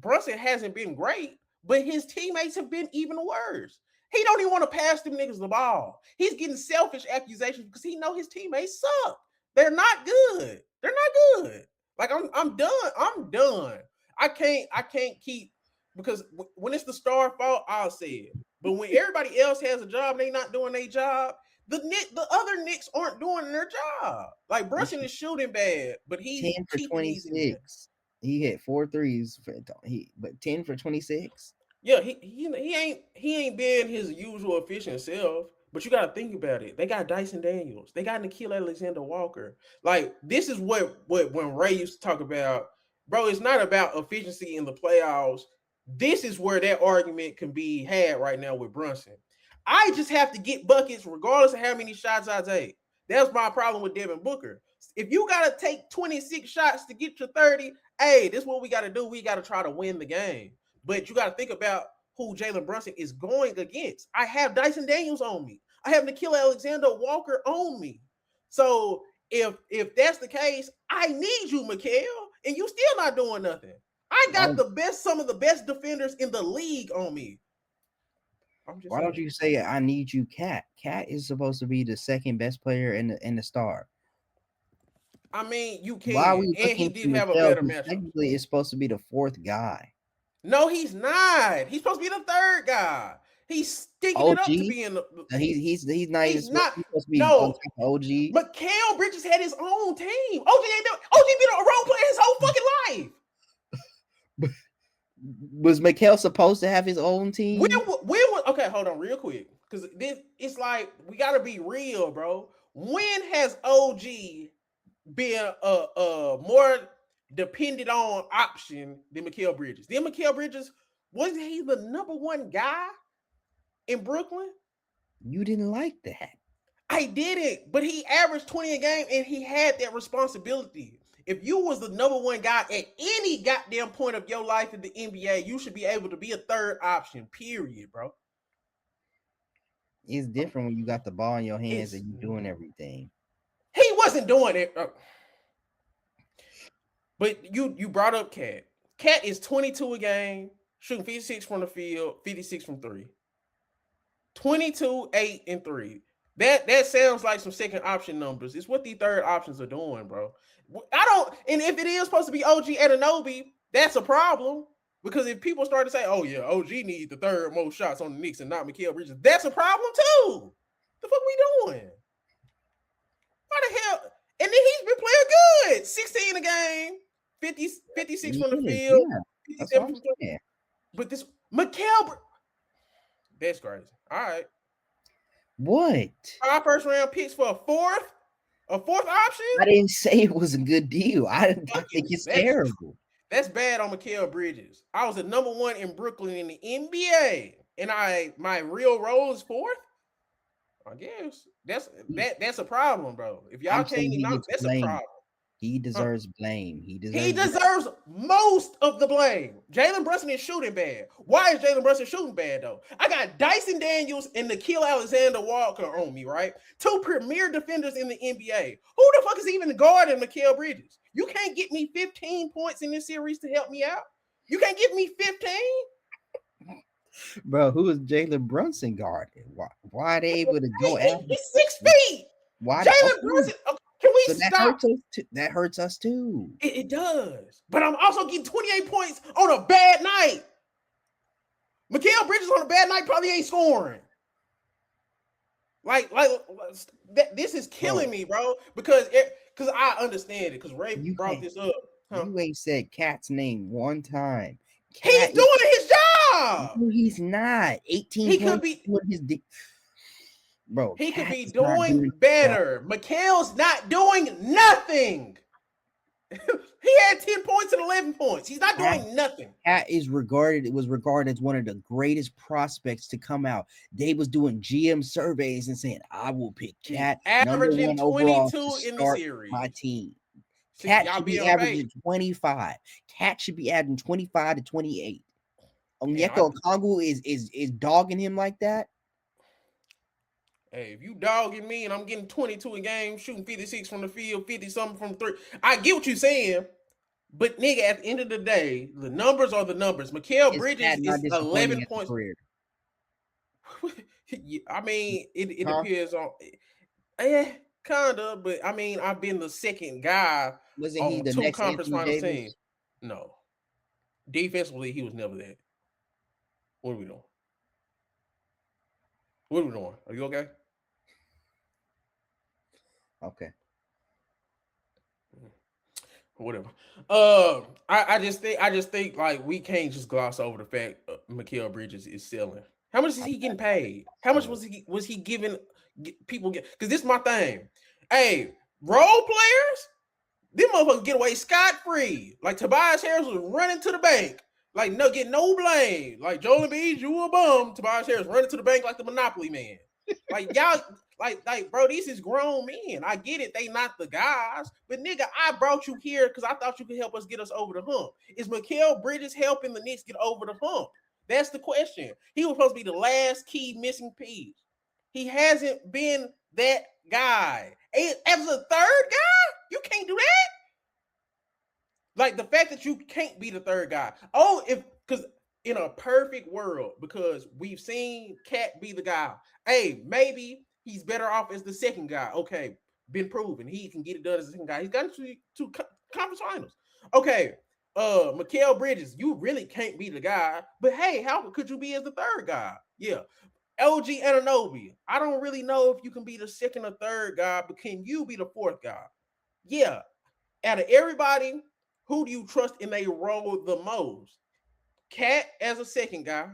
Brunson hasn't been great, but his teammates have been even worse. He don't even want to pass them niggas the ball. He's getting selfish accusations because he know his teammates suck. They're not good. They're not good. Like I'm done. I'm done. I can't keep because when it's the star fault, I'll say it. But when everybody else has a job, they not doing their job. The other Knicks aren't doing their job. Like Brunson is shooting bad, but he's 10 for keeping these in there. 26. He hit 4 threes. But 10 for 26. Yeah, he ain't been his usual efficient self. But you got to think about it. They got Dyson Daniels. They got Nikhil Alexander-Walker. Like this is what when Ray used to talk about, bro. It's not about efficiency in the playoffs. This is where that argument can be had right now with Brunson. I just have to get buckets regardless of how many shots I take. That's my problem with Devin Booker. If you got to take 26 shots to get to 30, hey, this is what we got to do. We got to try to win the game. But you got to think about who Jalen Brunson is going against. I have Dyson Daniels on me. I have Nikhil Alexander-Walker on me. So if that's the case, I need you, Mikal, and you still not doing nothing. I got some of the best defenders in the league on me. Why don't you say I need you, Cat? Cat is supposed to be the second best player in the star. I mean, you can. Why are we and he looking did to have a Mikal, better matchup. technically, is supposed to be the fourth guy. No, he's not. He's supposed to be the third guy. He's sticking it up to be in the. He's not even supposed to be no. on top of OG. Mikal Bridges had his own team. OG been a role player his whole fucking life. Was Mikal supposed to have his own team? Okay, hold on real quick. Because it's like we gotta be real, bro. When has OG been a more dependent on option than Mikal Bridges? Then Mikal Bridges, wasn't he the number one guy in Brooklyn? You didn't like that. I didn't, but he averaged 20 a game and he had that responsibility. If you was the number one guy at any goddamn point of your life in the NBA, you should be able to be a third option, period, bro. It's different when you got the ball in your hands and you're doing everything. He wasn't doing it. But you brought up Cat. Cat is 22 a game, shooting 56 from the field, 56 from three. 22, 8, and 3. That sounds like some second option numbers. It's what the third options are doing, bro. And if it is supposed to be OG Anunoby, that's a problem. Because if people start to say, oh yeah, OG needs the third most shots on the Knicks and not Mikal Bridges, that's a problem too. The fuck we doing? Why the hell? And then he's been playing good. 16 a game, 56 from the field, 57 from three. But this Mikal, that's crazy. All right. What? 5 first round picks for a fourth option? I didn't say it was a good deal. I think it's terrible. That's bad on Mikal Bridges. I was the number one in Brooklyn in the NBA, and my real role is fourth. I guess that's a problem, bro. If y'all can't knock, that's a problem. He deserves blame. He deserves most of the blame. Jalen Brunson is shooting bad. Why is Jalen Brunson shooting bad, though? I got Dyson Daniels and Nikhil Alexander-Walker on me, right? 2 premier defenders in the NBA. Who the fuck is even guarding Mikal Bridges? You can't get me 15 points in this series to help me out? You can't give me 15? Bro, who is Jalen Brunson guarding? Why are they able to go after? He's 6 feet. Why Jalen Brunson? Okay. Can we stop? That hurts us too. It does. But I'm also getting 28 points on a bad night. Mikal Bridges on a bad night probably ain't scoring. Like this is killing me, bro. Because I understand it. Because Ray brought this up. You ain't said Cat's name one time. He's doing his job. No, he's not. 18. He could be. Bro, he could be doing better. Mikal's not doing nothing. He had 10 points and 11 points. He's not doing nothing. Cat was regarded as one of the greatest prospects to come out. They was doing GM surveys and saying, I will pick Cat averaging 22 in the series. My team. Cat should be averaging 25. Cat should be averaging 25 to 28. Onyeka Okongwu is dogging him like that. Hey, if you dogging me and I'm getting 22 a game, shooting 56 from the field, 50-something from three, I get what you're saying. But, nigga, at the end of the day, the numbers are the numbers. Mikal Bridges is 11 points. I mean, it depends on kind of, but I mean, I've been the second guy on 2 conference final teams. No. Defensively, he was never that. What are we doing? Are you okay? Okay. Whatever. I just think like we can't just gloss over the fact Mikal Bridges is selling. How much is I he getting got you. paid? How much So was he giving people get? Because this is my thing. Hey, role players, them motherfuckers get away scot free. Like Tobias Harris was running to the bank, like no get no blame. Like Joel Embiid, you a bum. Tobias Harris running to the bank like the Monopoly man. Like y'all, bro, these is grown men. I get it, they not the guys, but nigga, I brought you here because I thought you could help us get us over the hump. Is Mikal Bridges helping the Knicks get over the hump? That's the question. He was supposed to be the last key missing piece. He hasn't been that guy. As a third guy, you can't do that. Like the fact that you can't be the third guy. Oh, if because in a perfect world, because we've seen Cat be the guy. Hey, maybe he's better off as the second guy. Okay, been proven he can get it done as the second guy. He's got two conference finals. Okay, Mikal Bridges, you really can't be the guy. But hey, how could you be as the third guy? Yeah, LG Ananobi. I don't really know if you can be the second or third guy, but can you be the fourth guy? Yeah, out of everybody, who do you trust in a role the most? Cat as a second guy,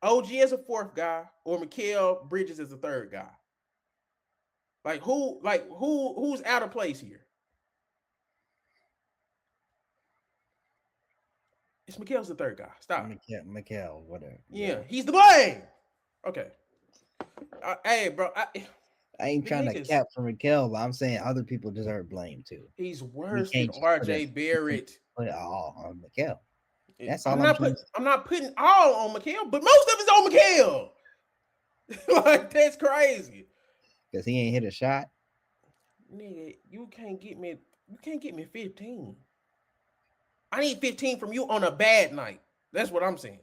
OG as a fourth guy, or Mikal Bridges as a third guy? Who's out of place here? It's Mikal's the third guy. Stop. Mikal, whatever. Yeah, Yeah. he's the blame. Okay. Hey, bro. I ain't The trying to niggas, cap for Mikal, but I'm saying other people deserve blame too. he's We worse than can't just RJ Barrett. put it all on Mikal. That's I'm all I'm not trying putting to say. I'm not putting all on Mikal, but most of it's on Mikal. Like that's crazy. Because he ain't hit a shot. Nigga, you can't get me 15. I need 15 from you on a bad night. That's what I'm saying.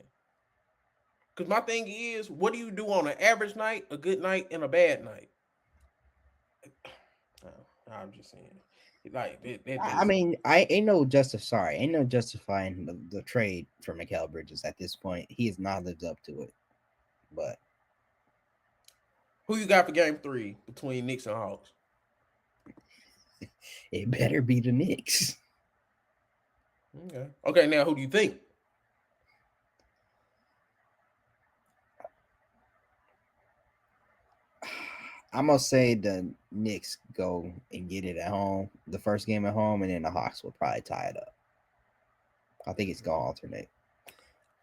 Cause my thing is, what do you do on an average night, a good night, and a bad night? I'm just saying. Like that I doesn't mean, ain't no justifying the trade for Mikal Bridges at this point. He has not lived up to it. But who you got for game three between Knicks and Hawks? it better be the Knicks. Okay. Okay, now who do you think? I'm gonna say the Knicks go and get it at home, the first game at home, and then the Hawks will probably tie it up. I think it's gonna alternate.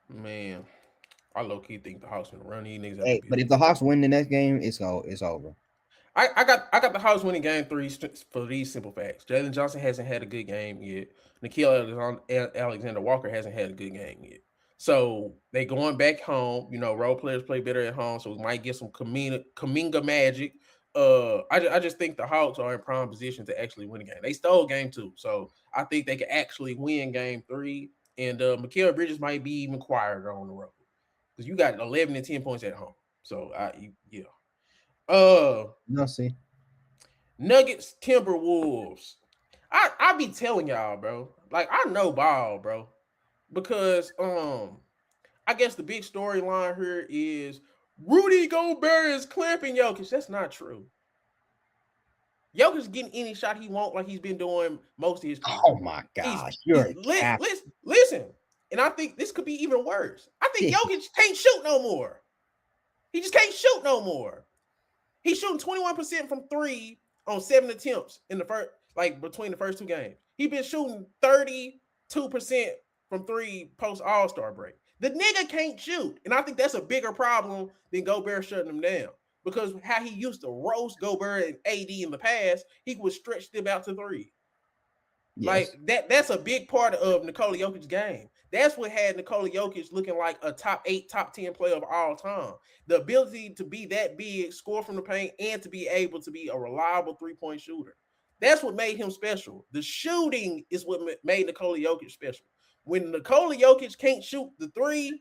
Man, I low key think the Hawks gonna run these niggas out the Hey, but if building. the Hawks win the next game, it's over. I got the Hawks winning game three for these simple facts. Jalen Johnson hasn't had a good game yet. Nikhil Alexander Walker hasn't had a good game yet. So they going back home. You know, role players play better at home, so we might get some Kaminga magic. I just think the Hawks are in prime position to actually win a game. They stole game two, so I think they can actually win game three. And Mikal Bridges might be even quieter on the road because you got 11 and 10 points at home. So yeah. Uh, No, see, Nuggets, Timberwolves. I be telling y'all, bro. Like I know ball, bro, because I guess the big storyline here is Rudy Gobert is clamping Jokic. That's not true. Jokic getting any shot he want, like he's been doing most of his oh career. my He's gosh, you're a cap. listen, and I think this could be even worse. I think Jokic can't shoot no more. He just can't shoot no more. He's shooting 21% from three on 7 attempts in the first, like between the first two games. He's been shooting 32% from three post All-Star break. The nigga can't shoot. And I think that's a bigger problem than Gobert shutting him down. Because how he used to roast Gobert and AD in the past, he would stretch them out to three. Like Yes, that's a big part of Nikola Jokic's game. That's what had Nikola Jokic looking like a top 8, top 10 player of all time. The ability to be that big, score from the paint, and to be able to be a reliable three-point shooter. That's what made him special. The shooting is what made Nikola Jokic special. When Nikola Jokic can't shoot the three,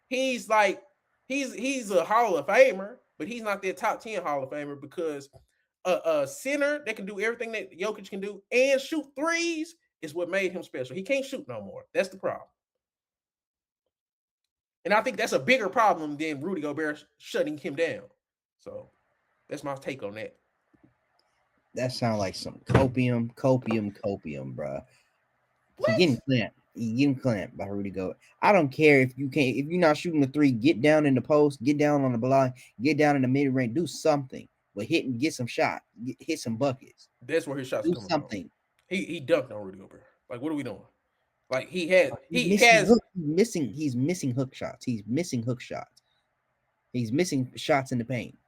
he's like he's a Hall of Famer, but he's not that top 10 Hall of Famer because a center that can do everything that Jokic can do and shoot threes is what made him special. He can't shoot no more. That's the problem. And I think that's a bigger problem than Rudy Gobert shutting him down. So that's my take on that. That sounds like some copium, bro. He What? getting clamped. He getting clamped by Rudy Gobert. I don't care if you can't, if you're not shooting the three, get down in the post, get down on the block, get down in the mid range, do something. But hit and get some shot, hit some buckets, That's where his shots are do coming from. something. He dunked on Rudy Gobert. Like, what are we doing? Like He's he missing has hook. He's missing hook shots. He's missing hook shots. He's missing shots in the paint.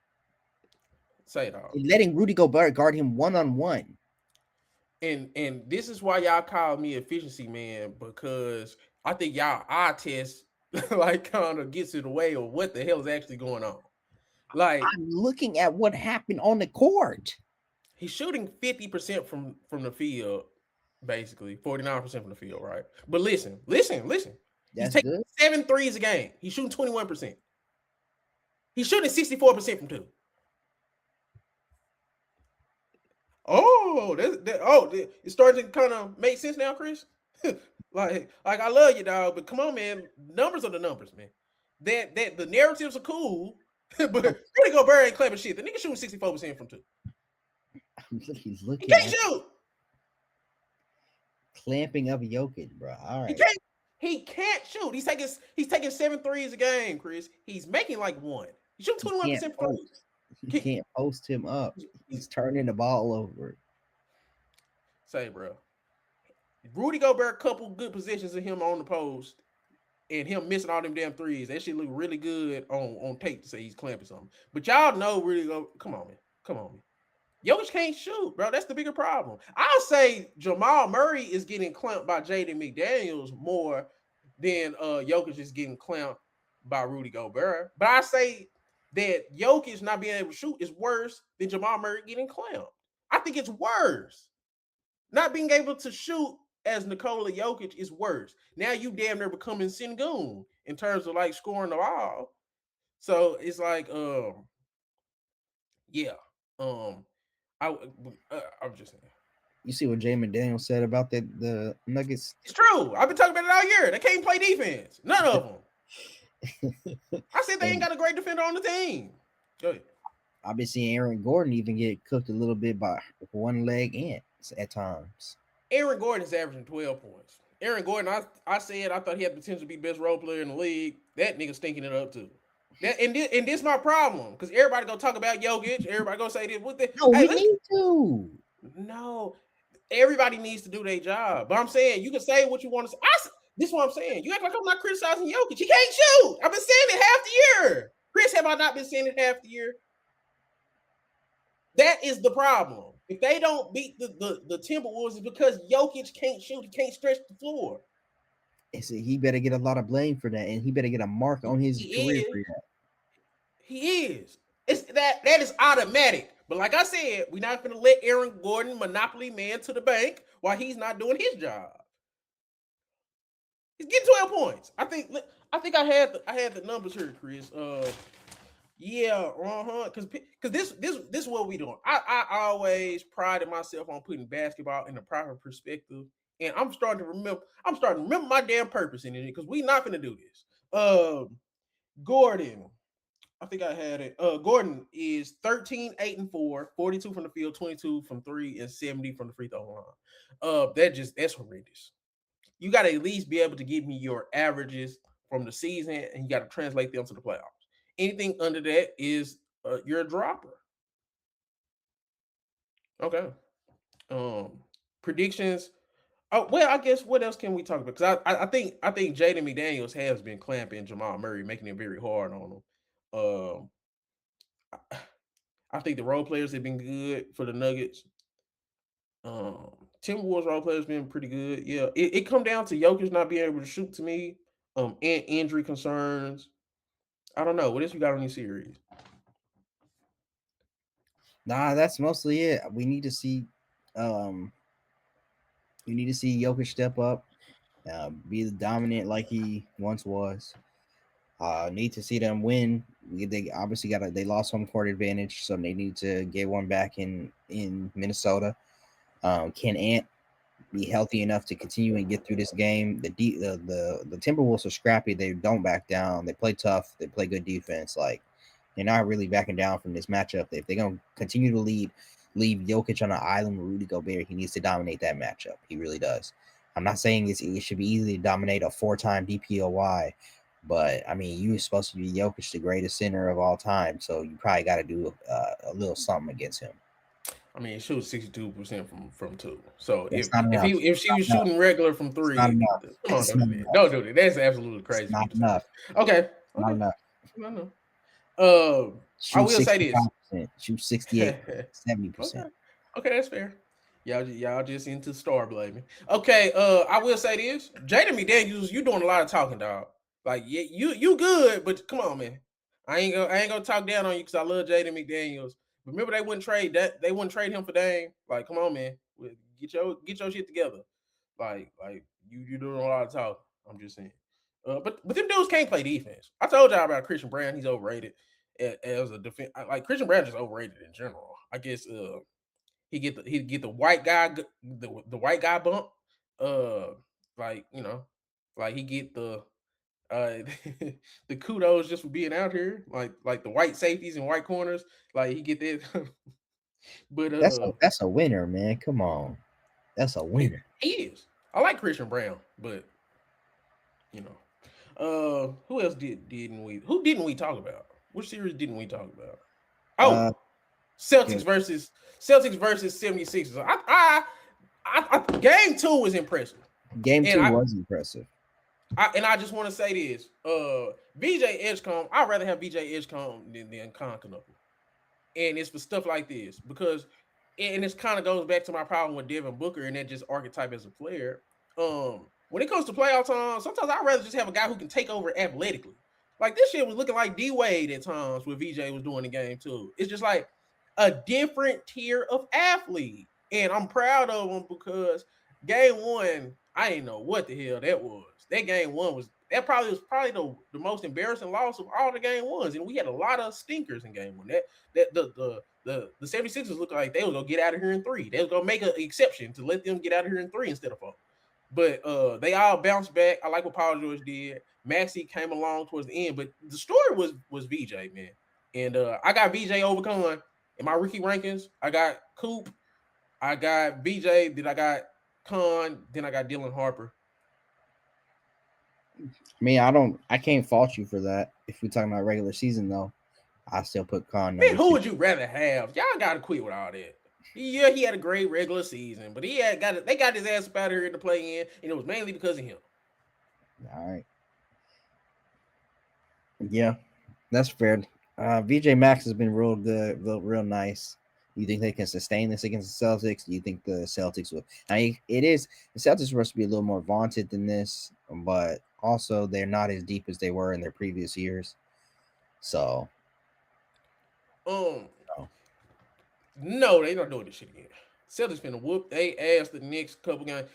say it all. He's letting Rudy Gobert guard him one on one. And this is why y'all call me efficiency man, because I think y'all eye test like kind of gets in the way of what the hell is actually going on. Like, I'm looking at what happened on the court. he's shooting 50% from the field, basically 49% from the field, right? But listen. He's That's taking good. 7 threes a game. He's shooting 21%. He's shooting 64% from two. Oh, it's starting to kind of make sense now, Chris. like I love you, dog, but come on, man. Numbers are the numbers, man. That the narratives are cool, but Rudy Gobert ain't clapping shit. The nigga shooting 64% from two. He's He looking can't at shoot. clamping up Jokic, bro. All He right. can't. He can't shoot. He's taking 7 threes a game, Chris. He's making like one. He's shooting He can't 21% from post. He three. can't post him up. He's He's turning the ball over. say, bro. Rudy Gobert couple good positions of him on the post and him missing all them damn threes. That shit look really good on tape to say he's clamping something. But y'all know Rudy Gobert. Come on, man. Come on, man. Jokic can't shoot, bro. That's the bigger problem. I'll say Jamal Murray is getting clamped by Jaden McDaniels more than Jokic is getting clamped by Rudy Gobert. But I say that Jokic not being able to shoot is worse than Jamal Murray getting clamped. I think it's worse. Not being able to shoot as Nikola Jokic is worse. Now you damn near becoming Sengun in terms of like scoring the ball. So it's like, yeah, I I'm just saying. You see what Jay McDaniel said about the Nuggets? It's true. I've been talking about it all year. They can't play defense. None of them. I said they ain't And got a great defender on the team. Go ahead. I've been seeing Aaron Gordon even get cooked a little bit by one leg ants at times. Aaron Gordon is averaging 12 points. Aaron Gordon, I said I thought he had the potential to be best role player in the league. That nigga stinking it up too. This my problem, because everybody gonna talk about Jokic. Everybody gonna say this. What the? No, Hey, we need to. no. Everybody needs to do their job. But I'm saying you can say what you want to say. This is what I'm saying. You act like I'm not criticizing Jokic. He can't shoot. I've been saying it half the year. Chris, have I not been saying it half the year? That is the problem. If they don't beat the Timberwolves, it's because Jokic can't shoot. He can't stretch the floor. He better get a lot of blame for that, and he better get a mark on his He career is. for that. He is. It's that is automatic. But like I said, we're not going to let Aaron Gordon monopoly man to the bank while he's not doing his job. He's getting 12 points. I had the numbers here, Chris. Yeah, Because this is what we doing. I always prided myself on putting basketball in a proper perspective, and I'm starting to remember my damn purpose in it, because we not gonna do this. Gordon, I think I had it. Gordon is 13, 8, and 4, 42 from the field, 22 from three, and 70 from the free throw line. That's horrendous. You got to at least be able to give me your averages from the season, and you got to translate them to the playoffs. Anything under that is you're a dropper. Okay. Predictions. Oh well, I guess what else can we talk about? Because I think Jaden McDaniels has been clamping Jamal Murray, making it very hard on him. Um, I think the role players have been good for the Nuggets. Timberwolves role players been pretty good. Yeah, it come down to Jokic not being able to shoot to me. And injury concerns. I don't know. What else you got on these series? Nah, that's mostly it. Um, we need to see Jokic step up, be dominant like he once was. Need to see them win. They obviously they lost home court advantage, so they need to get one back in Minnesota. Can Ant be healthy enough to continue and get through this game? The Timberwolves are scrappy. They don't back down. They play tough. They play good defense. Like, they're not really backing down from this matchup. If they're gonna continue to lead leave Jokic on an island with Rudy Gobert. He needs to dominate that matchup. He really does. I'm not saying it should be easy to dominate a 4-time DPOY, but I mean, you were supposed to be Jokic, the greatest center of all time, so you probably got to do a little something against him. I mean, she was 62% from two. So That's not enough. if she was shooting regular from It's not three, enough. come on, It's don't not do that. enough. Don't do that. That's absolutely It's crazy for not you to say enough. that. Okay, Not okay, enough. I know. Uh, I Shoot will say this. 65%. Shoot 68, Okay, 70%. okay, that's fair. Y'all just into star blaming. Okay, I will say this. Jaden McDaniels, you doing a lot of talking, dog. Like, yeah, you good, but come on, man. I ain't gonna talk down on you because I love Jaden McDaniels. Remember they wouldn't trade him for Dame. Like, come on, man. Get your shit together. Like you doing a lot of talk. I'm just saying. But them dudes can't play defense. I told y'all about Christian Brown. He's overrated as a defense. Like Christian Brown just overrated in general. I guess he get the white guy the white guy bump. Uh, like you know, like he get uh the kudos just for being out here. Like the white safeties and white corners. Like he get that. but That's a winner, man. Come on. That's a winner. he is. I like Christian Brown, but you know. Who else didn't we talk about? Which series didn't we talk about? Oh, Uh, Celtics good. versus Celtics versus 76ers. Game two was impressive. Game And two was impressive. I just want to say this. BJ Edgecombe, I'd rather have BJ Edgecombe than Con Knuckle. And it's for stuff like this because and this kind of goes back to my problem with Devin Booker and that just archetype as a player. When it comes to playoff time, sometimes I'd rather just have a guy who can take over athletically. Like this shit was looking like D Wade at times what VJ was doing the game too. It's just like a different tier of athlete. And I'm proud of him because game one, I didn't know what the hell that was. That game one was probably the most embarrassing loss of all the game ones. And we had a lot of stinkers in game one. That the 76ers looked like they was gonna get out of here in three. They was gonna make an exception to let them get out of here in three instead of four. But they all bounced back. I like what Paul George did. Maxey came along towards the end, but the story was VJ, man. And I got VJ over Con in my rookie rankings. I got Coop, I got VJ, then I got Con, then I got Dylan Harper. I mean, I can't fault you for that. If we're talking about regular season, though, I still put Con Man, number who two. would you rather have? Y'all gotta quit with all that. Yeah, he had a great regular season, but they got his ass up out of here to play in, and it was mainly because of him. All right. Yeah, that's fair. VJ Max has been real good, real nice. Do you think they can sustain this against the Celtics? Do you think the Celtics will? It is the Celtics are supposed to be a little more vaunted than this, but also they're not as deep as they were in their previous years. So, Um, no. no, they not doing this shit again. Celtics finna whoop they ass the next couple games.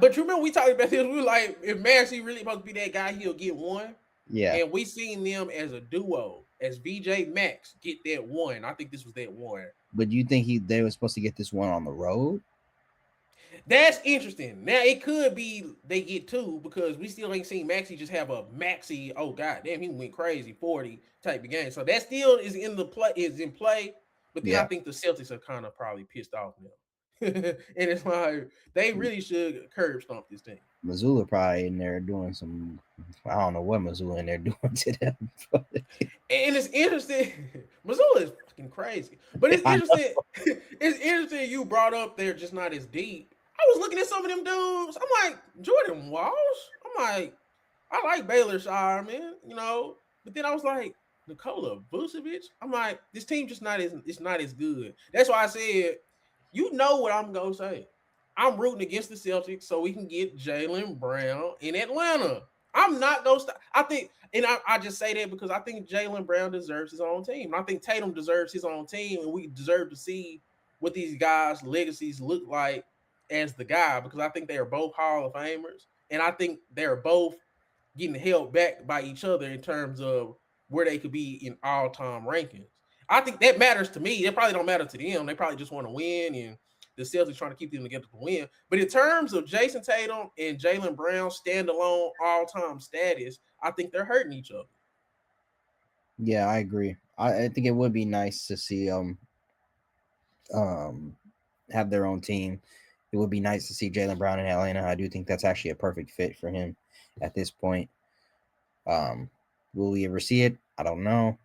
But you remember we talked about this. We were like, if Maxey really supposed to be that guy, he'll get one. Yeah, And we seen them as a duo, as VJ Max get that one. I think this was that one. but you think they were supposed to get this one on the road? That's interesting. Now it could be they get two because we still ain't seen Maxi just have a Maxi. Oh god damn, he went crazy 40 type of game. So that still is in play. But then I Yeah, think the Celtics are kind of probably pissed off now. And it's like they really should curb stomp this thing. Missoula probably in there doing some. I don't know what Missoula in there doing to them. And it's interesting. Missoula is fucking crazy. But it's I know. interesting. It's interesting you brought up they're just not as deep. I was looking at some of them dudes. I'm like, Jordan Walsh. I'm like, I like Baylor Shire, man, you know. But then I was like, Nikola Vucevic. I'm like, this team just not as it's not as good. That's why I said, you know what I'm gonna say. I'm rooting against the Celtics so we can get Jalen Brown in Atlanta. I'm not gonna stop. I think, and I just say that because I think Jalen Brown deserves his own team. I think Tatum deserves his own team, and we deserve to see what these guys' legacies look like as the guy because I think they are both Hall of Famers, and I think they're both getting held back by each other in terms of where they could be in all-time rankings. I think that matters to me. It probably don't matter to them. They probably just want to win, and the Celtics trying to keep them together to win. But in terms of Jason Tatum and Jalen Brown standalone all-time status, I think they're hurting each other. Yeah, I agree. I think it would be nice to see um, have their own team. It would be nice to see Jalen Brown in Atlanta. I do think that's actually a perfect fit for him at this point. Um, will we ever see it? I don't know.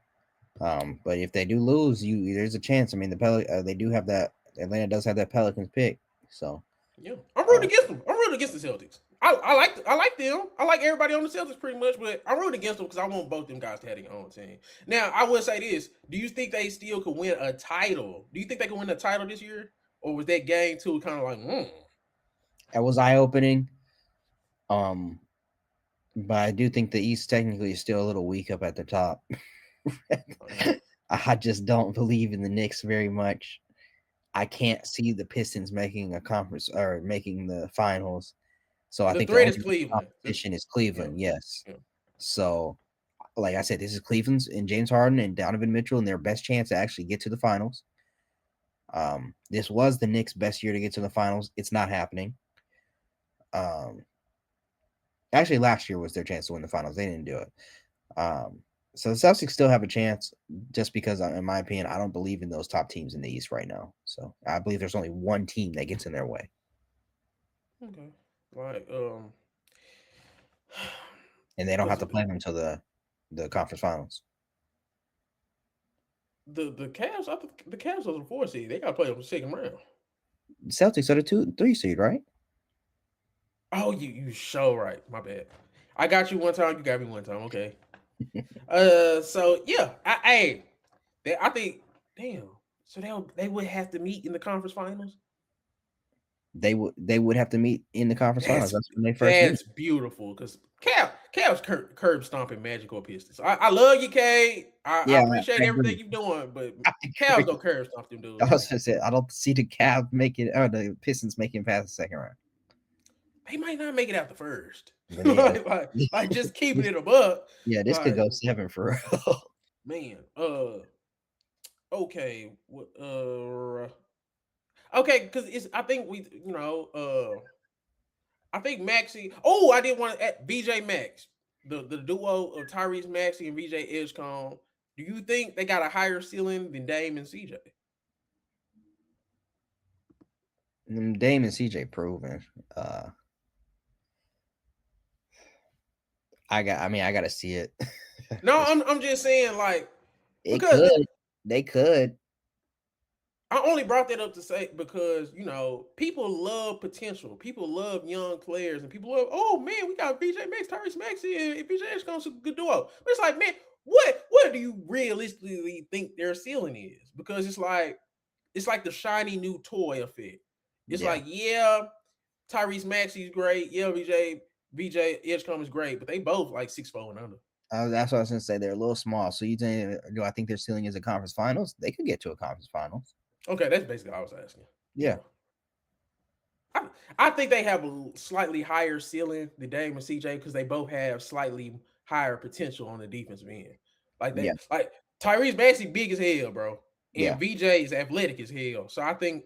But if they do lose, there's a chance. I mean, they do have that. Atlanta does have that Pelicans pick. So Yeah, I'm uh, rooting against them. I'm rooting against the Celtics. I like them. I like everybody on the Celtics pretty much, but I'm rooting against them because I want both them guys to have their own team. Now, I will say this: do you think they still could win a title? Do you think they can win a title this year, or was that game two kind of like, that was eye opening. Um, but I do think the East technically is still a little weak up at the top. oh, yeah. I just don't believe in the Knicks very much. I can't see the Pistons making a conference or making the finals. So I The think the threat is only Cleveland. competition is Yeah, Cleveland. Yes. yeah. So, like I said, this is Cleveland's and James Harden and Donovan Mitchell and their best chance to actually get to the finals. This was the Knicks' best year to get to the finals. It's not happening. Um, actually, last year was their chance to win the finals. They didn't do it. Um, so the Celtics still have a chance, just because, in my opinion, I don't believe in those top teams in the East right now. So I believe there's only one team that gets in their way, Okay. Like and they don't have because to play them until the conference finals. the Cavs, I think the Cavs was a 4 seed. They got to play them the second round. The Celtics are the 2-3 seed, right? Oh, you show right. My bad. I got you one time. You got me one time. Okay. So yeah, I think, damn. So they would have to meet in the conference finals. They would have to meet in the conference finals. That's That's when they first meet. that's beautiful because Cavs curb stomping magical Pistons. I love you, Cade. I Yeah, appreciate I everything agree. you're doing, but I Cavs agree. don't curb stomp them I dudes, was man. gonna say I don't see the Cavs making or the Pistons making past the second round. They might not make it out the first. But yeah, like just keeping it above. yeah, this could Like go 7 for real. man, okay, okay, because it's I think I think Maxi. Oh, I did want to add VJ Max, the duo of Tyrese Maxey and VJ Edgecombe. Do you think they got a higher ceiling than Dame and CJ? Dame and CJ proven. Uh, I gotta see it. No, 'Cause I'm just saying like it because could, they could. I only brought that up to say because people love potential, people love young players, and people love. Oh man, we got VJ Max, Tyrese Maxey, and VJ Edgecombe's a good duo. But it's like, man, what do you realistically think their ceiling is? Because it's like the shiny new toy effect. It's Yeah, like, yeah, Tyrese Maxey's great. Yeah, VJ Edgecombe is great, but they both like 6'4" and under. that's what I was gonna say. They're a little small. So you think? Do I think their ceiling is a conference finals? They could get to a conference finals. Okay, that's basically all I was asking. Yeah. Yeah, I think they have a slightly higher ceiling than Dame and CJ because they both have slightly higher potential on the defensive end. Like yeah, like Tyrese Maxey big as hell, bro, and yeah, VJ is athletic as hell. So I think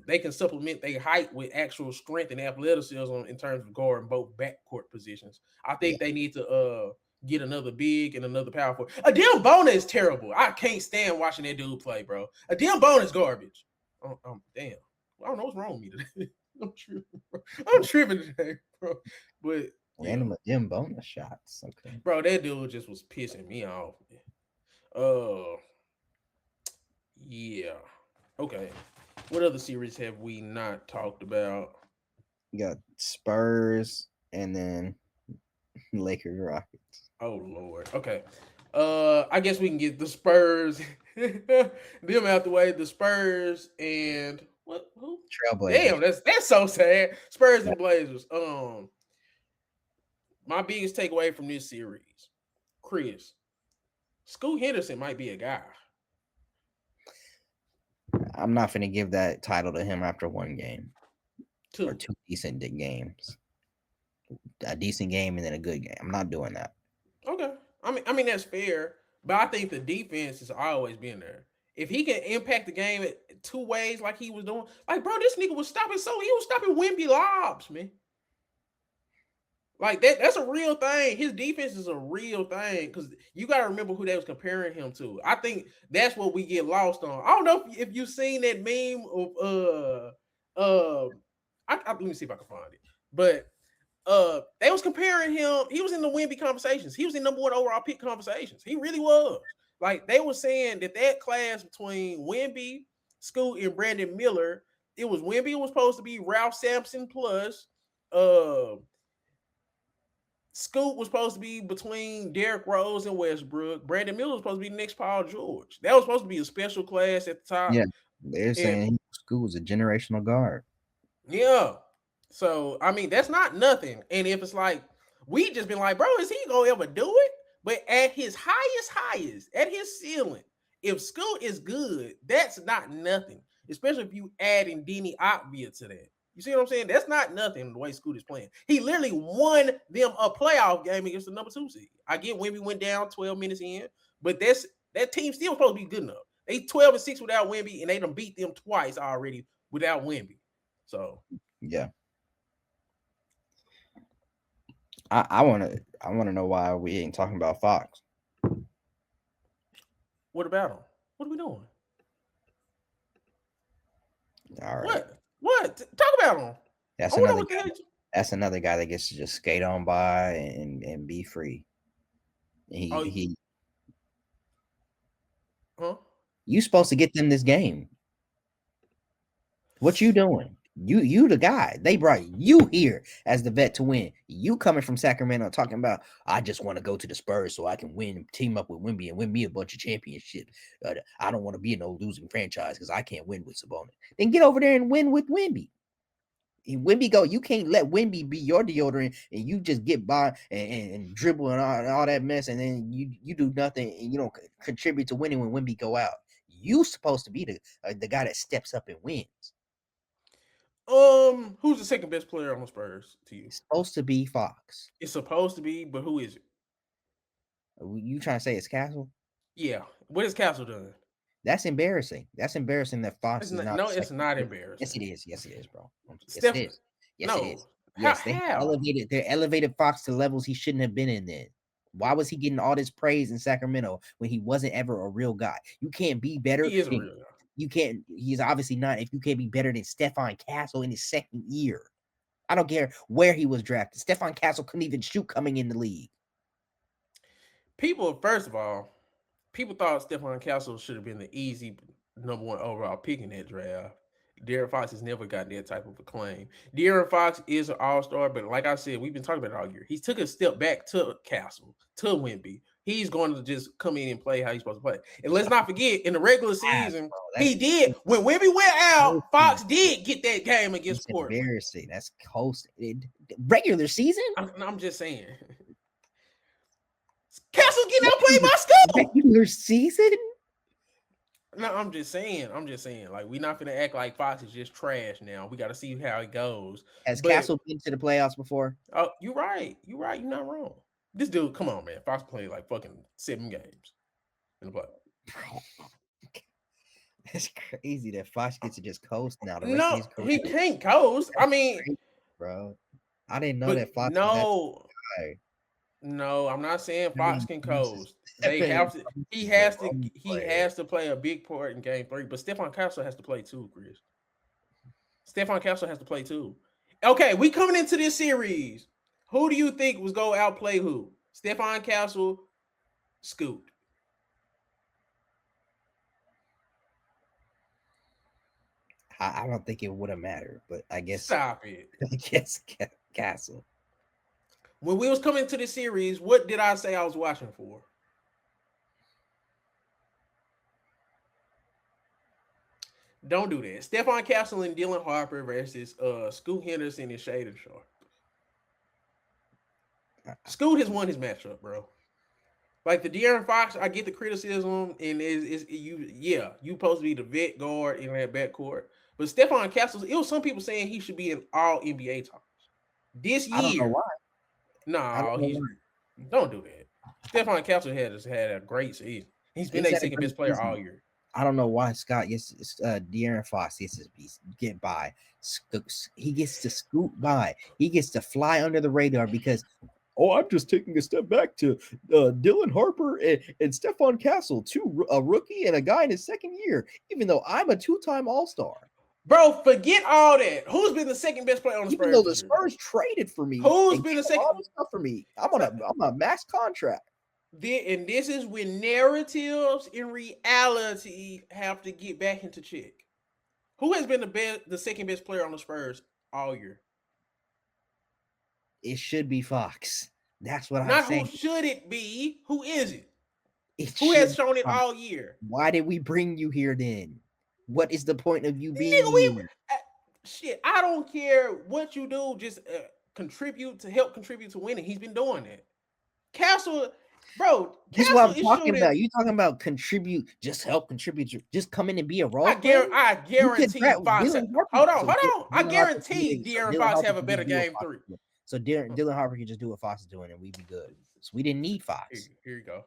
they can supplement their height with actual strength and athleticism in terms of guarding both backcourt positions. I yeah. think they need to get another big and another powerful. Adele Bona is terrible. I can't stand watching that dude play, bro. Adele Bona is garbage. Damn. I don't know what's wrong with me today. I'm tripping, bro. I'm tripping today, bro. But yeah, Random Jim bonus shots. Okay. bro, that dude just was pissing me off. Uh, yeah. Okay. What other series have we not talked about? You got Spurs and then Lakers Rockets. Oh Lord. Okay. I guess we can get the Spurs them out the way. The Spurs and what? Who? Trailblazers. Damn, that's so sad. Spurs Yeah. and Blazers. My biggest takeaway from this series, Chris, Scoot Henderson might be a guy. I'm not going to give that title to him after one game or Two. two decent games. A decent game and then a good game. I'm not doing that. Okay. I mean that's fair, but I think the defense has always been there. If he can impact the game two ways like he was doing, like bro, this nigga was stopping he was stopping Wemby lobs, man. Like that's a real thing. His defense is a real thing because you got to remember who they was comparing him to. I think that's what we get lost on. I don't know if you've seen that meme of let me see if I can find it. But they was comparing him. He was in the Wemby conversations. He was in number one overall pick conversations. He really was. Like they were saying that class between Wemby, Scoot, and Brandon Miller, it was Wemby was supposed to be Ralph Sampson plus. Uh, Scoot was supposed to be between Derrick Rose and Westbrook. Brandon Miller was supposed to be the next Paul George. That was supposed to be a special class at the top. Yeah, they're And saying Scoot was a generational guard. yeah. So I mean, that's not nothing. And if it's like we just been like, bro, is he gonna ever do it? But at his highest, at his ceiling, if Scoot is good, that's not nothing. Especially if you add in Denny Otvia to that. You see what I'm saying? That's not nothing the way Scoot is playing. He literally won them a playoff game against the number 2 seed. I get Wemby went down 12 minutes in, but that team still supposed to be good enough. They 12-6 without Wemby, and they done beat them twice already without Wemby. So yeah, I wanna know why we ain't talking about Fox. what about him? What are we doing? All right, What? Talk about him. that's I want to know another what the guy. hell. That's another guy that gets to just skate on by and be free. Oh, He huh? You supposed to get them this game. What you doing? You the guy. They brought you here as the vet to win. You coming from Sacramento talking about I just want to go to the Spurs so I can win, team up with Wemby and win me a bunch of championships. I don't want to be in no losing franchise because I can't win with Sabonis. Then get over there and win with Wemby. Wemby go, you can't let Wemby be your deodorant and you just get by and dribble and all that mess, and then you do nothing and you don't contribute to winning when Wemby go out. You supposed to be the guy that steps up and wins. Who's the second best player on the Spurs to you? It's supposed to be Fox. It's supposed to be, but who is it? You trying to say it's Castle? Yeah. What has Castle done? That's embarrassing. That's embarrassing that Fox It's is not, not no, the it's second. not Yes, embarrassing. it is. Yes, it is, bro. Yes, it Steph, is. Yes, it no. is. How? Yes, they How? elevated. They elevated Fox to levels he shouldn't have been in. Then why was he getting all this praise in Sacramento when he wasn't ever a real guy? You can't be better. He is a real guy. You can't. He's obviously not. If you can't be better than Stephon Castle in his second year, I don't care where he was drafted. Stephon Castle couldn't even shoot coming in the league. People, first of all, people thought Stephon Castle should have been the easy number one overall pick in that draft. De'Aaron Fox has never gotten that type of acclaim. De'Aaron Fox is an all-star, but like I said, we've been talking about it all year. He took a step back to Castle, to Wemby. He's going to just come in and play how he's supposed to play. And let's not forget, in the regular season, he did. When Wemby went out, Fox did get that game against Portland. Embarrassing. That's coasting. Regular season? I'm just saying. Castle getting outplayed by Scoot. Regular season? No, I'm just saying. Like, we're not gonna act like Fox is just trash now. We got to see how it goes. Has Castle been to the playoffs before? Oh, you're right. You're not wrong. This dude, come on, man. Fox played like fucking 7 games in the playoffs. That's crazy that Fox gets to just coast now. The rest of No, his career. he can't coast. I mean, crazy, bro, I didn't know that Fox. No, I'm not saying Fox can coast. They have to. He has to. He has to play a big part in Game 3. But Stephon Castle has to play too, Chris. Stephon Castle has to play too. Okay, we coming into this series. Who do you think was going to outplay who? Stephon Castle, Scoot. I don't think it would have mattered, but I guess. Stop it. I guess Castle. When we was coming to the series, what did I say I was watching for? Don't do that. Stephon Castle and Dylan Harper versus Scoot Henderson and Shaden Sharp. Scoot has won his matchup, bro. Like the De'Aaron Fox, I get the criticism, and you supposed to be the vet guard in that backcourt. But Stephon Castle, it was some people saying he should be in all NBA talks this year. I don't know why. No, don't do that. Stephon Castle has had a great season. He's been a second best player all year. I don't know why Scott gets De'Aaron Fox gets to get by. He gets to scoot by. He gets to fly under the radar because I'm just taking a step back to Dylan Harper and Stephon Castle, a rookie and a guy in his second year, even though I'm a 2-time All-Star. Bro, forget all that. Who's been the second best player on the Spurs? Even though the Spurs traded for me, who's been the second? All this stuff for me. I'm a max contract. And this is when narratives and reality have to get back into check. Who has been the second best player on the Spurs all year? It should be Fox. That's what I'm saying. Not who should it be? Who is it? Who has shown it all year? Why did we bring you here then? What is the point of you being here? Shit, I don't care what you do. Just help contribute to winning. He's been doing that. Castle, bro. This is what I'm talking about. You talking about contribute? Just help contribute. Just come in and be a role. I guarantee Fox. Hold on. I guarantee De'Aaron Fox have a better game 3. So Dylan Harper can just do what Fox is doing, and we'd be good. So we didn't need Fox. Here you go.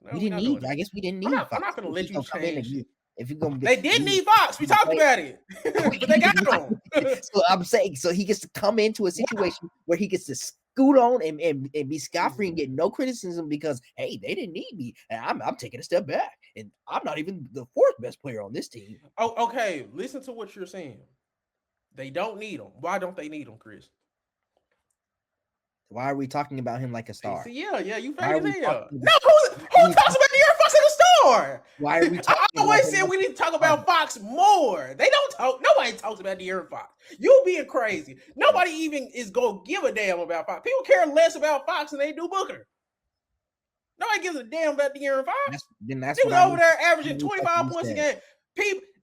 No, we didn't need. I guess we didn't need Fox. I'm not going to let you change. If you're gonna, they did need Fox. We talked about it, but they got him. So I'm saying, so he gets to come into a situation where he gets to scoot on and be scot-free and get no criticism because hey, they didn't need me, and I'm taking a step back, and I'm not even the 4th best player on this team. Oh, okay. Listen to what you're saying. They don't need him. Why don't they need him, Chris? Why are we talking about him like a star? Yeah, you fake as hell. No, who talks about De'Aaron Fox as a star? Why are we talking I always said we need to talk about Fox more. They don't talk. Nobody talks about De'Aaron Fox. You being crazy. Nobody even is going to give a damn about Fox. People care less about Fox than they do Booker. Nobody gives a damn about De'Aaron Fox. He was over there averaging 25 points a game.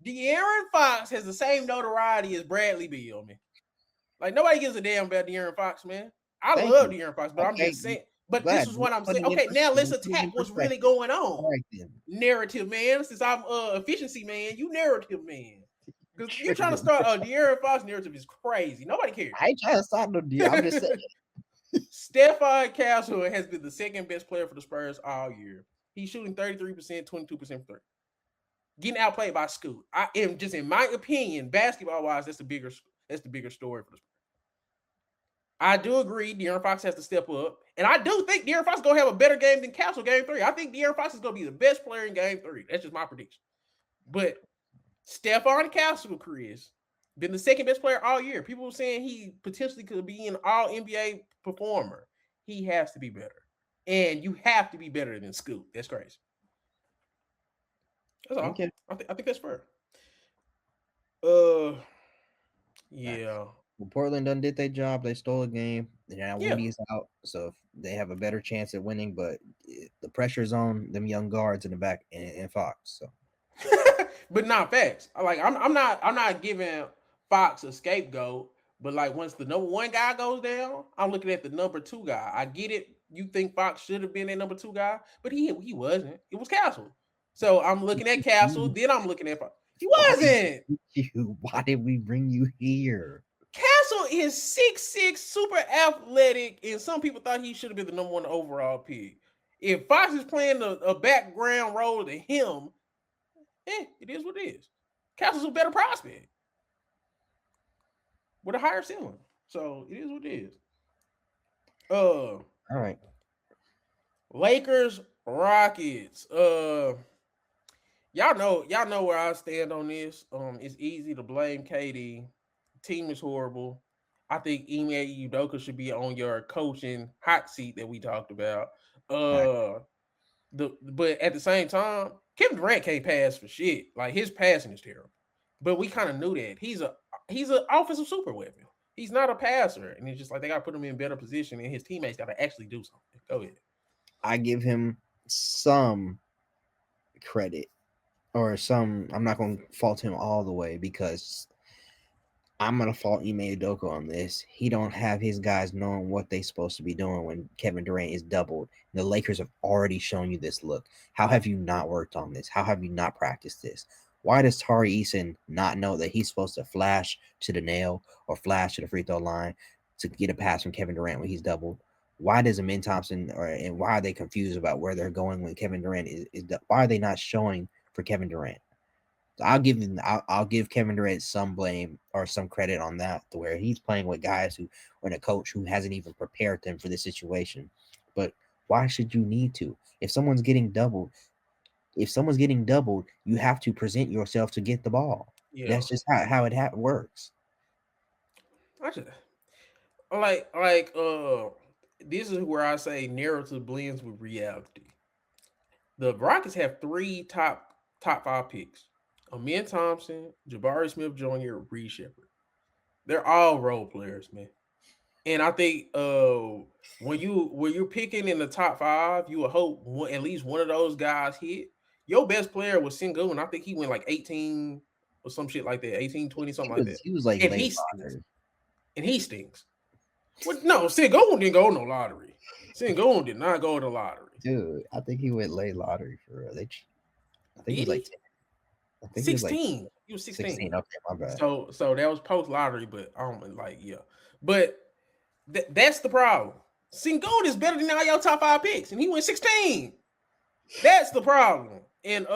De'Aaron Fox has the same notoriety as Bradley Beal, man. Like, nobody gives a damn about De'Aaron Fox, man. I love De'Aaron Fox, but I'm just saying. But this is what I'm saying. Okay, now let's attack what's really going on. Right, narrative man. Since I'm efficiency man, you narrative man. Because you're trying to start a De'Aaron Fox narrative is crazy. Nobody cares. I ain't trying to start no deal. I'm just saying. Stephon Castle has been the second best player for the Spurs all year. He's shooting 33%, 22% from 3. Getting outplayed by Scoot. In my opinion, basketball wise, that's the bigger story for the Spurs. I do agree De'Aaron Fox has to step up. And I do think De'Aaron Fox is going to have a better game than Castle game 3. I think De'Aaron Fox is going to be the best player in game 3. That's just my prediction. But Stephon Castle, Chris, been the second best player all year. People were saying he potentially could be an all NBA performer. He has to be better. And you have to be better than Scoot. That's crazy. That's all. Okay. I think that's fair. Yeah. Well, Portland done did their job. They stole a game. Now Wemby is out, so they have a better chance at winning. But the pressure's on them young guards in the back and Fox. So, but not facts. I'm not giving Fox a scapegoat. But like once the number 1 guy goes down, I'm looking at the number 2 guy. I get it. You think Fox should have been that number 2 guy, but he wasn't. It was Castle. So I'm looking at Castle. Then I'm looking at Fox. He wasn't. Why did we bring you here? Castle is 6'6", super athletic, and some people thought he should have been the number 1 overall pick. If Fox is playing a background role to him, it is what it is. Castle's a better prospect with a higher ceiling. So it is what it is. All right. Lakers, Rockets. Y'all know where I stand on this. It's easy to blame Cade. Team is horrible. I think Ime Udoka should be on your coaching hot seat that we talked about. But at the same time, Kevin Durant can't pass for shit. Like his passing is terrible. But we kind of knew that. He's an offensive super weapon. He's not a passer. And it's just like they gotta put him in better position and his teammates gotta actually do something. Go ahead. I give him some credit. I'm not gonna fault him all the way because I'm going to fault Ime Udoka on this. He don't have his guys knowing what they're supposed to be doing when Kevin Durant is doubled. The Lakers have already shown you this look. How have you not worked on this? How have you not practiced this? Why does Tari Eason not know that he's supposed to flash to the nail or flash to the free throw line to get a pass from Kevin Durant when he's doubled? Why does Amin Thompson and why are they confused about where they're going when Kevin Durant is why are they not showing for Kevin Durant? So I'll give Kevin Durant some blame or some credit on that, to where he's playing with guys who, and a coach who hasn't even prepared them for this situation. But why should you need to? If someone's getting doubled, you have to present yourself to get the ball. Yeah, That's just how it works. I just this is where I say narrative blends with reality. The Rockets have three top five picks: Amin Thompson, Jabari Smith Jr., Reese Shepard. They're all role players, man. And I think when you're picking in the top five, you would hope at least one of those guys hit. Your best player was Sengun. I think he went like 18 or some shit like that, 18, 20, He something like was that. he was like And late he stinks. lottery, And he stinks. What? No, Sengun didn't go no lottery. Sengun did not go to the lottery. dude. I think he went late lottery for real. I think he Did was like he? 10. I think he was like 16. He was 16. 16. Okay, my bad. So that was post lottery, but I don't like, yeah. But that's the problem. Sengun is better than all your top five picks, and he went 16. That's the problem. And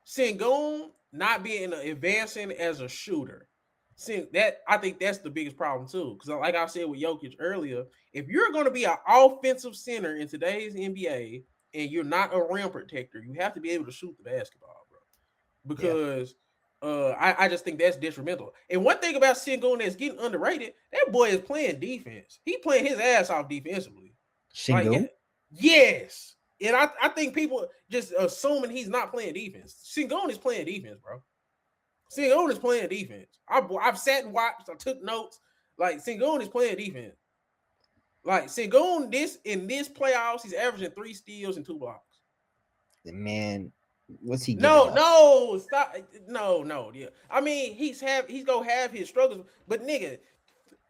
Sengun not being advancing as a shooter. That I think that's the biggest problem too. Because like I said with Jokic earlier, if you're going to be an offensive center in today's NBA and you're not a rim protector, you have to be able to shoot the basketball, bro. Yeah, Because I just think that's detrimental. And one thing about Sengun that's getting underrated, that boy is playing defense. He playing his ass off defensively. Like, yeah, Shingo. yes. And I think people just assuming he's not playing defense. Sengun is playing defense, bro. Sengun is playing defense. I've sat and watched. I took notes. Like, Sengun is playing defense. Like, Sengun, in this playoffs, he's averaging 3 steals and 2 blocks. Man, what's he giving No, up? no, stop. No, yeah. I mean, he's gonna have his struggles, but nigga,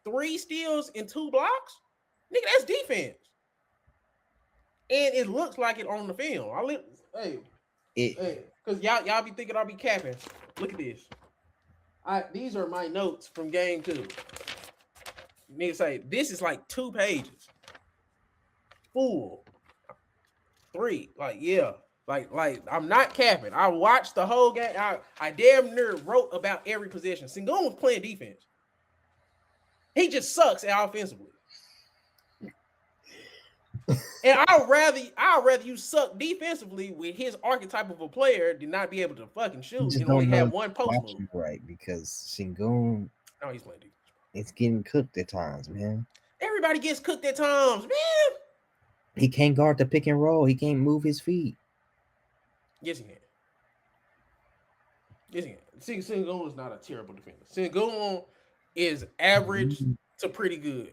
3 steals and 2 blocks, nigga, that's defense. And it looks like it on the film. Hey, It because y'all be thinking I'll be capping. Look at this. These are my notes from game 2. Nigga say this is like 2 pages. Full. 3. Like, yeah. Like I'm not capping. I watched the whole game. I damn near wrote about every possession. Sengun was playing defense. He just sucks offensively. And I'd rather you suck defensively with his archetype of a player than not be able to fucking you shoot just and only don't know have one post move. watching right, because Shingon, No, he's playing defense. it's getting cooked at times, man. Everybody gets cooked at times, man. He can't guard the pick and roll. He can't move his feet. Yes, he can. Yes, he can. Sengun is not a terrible defender. Sengun is average to pretty good.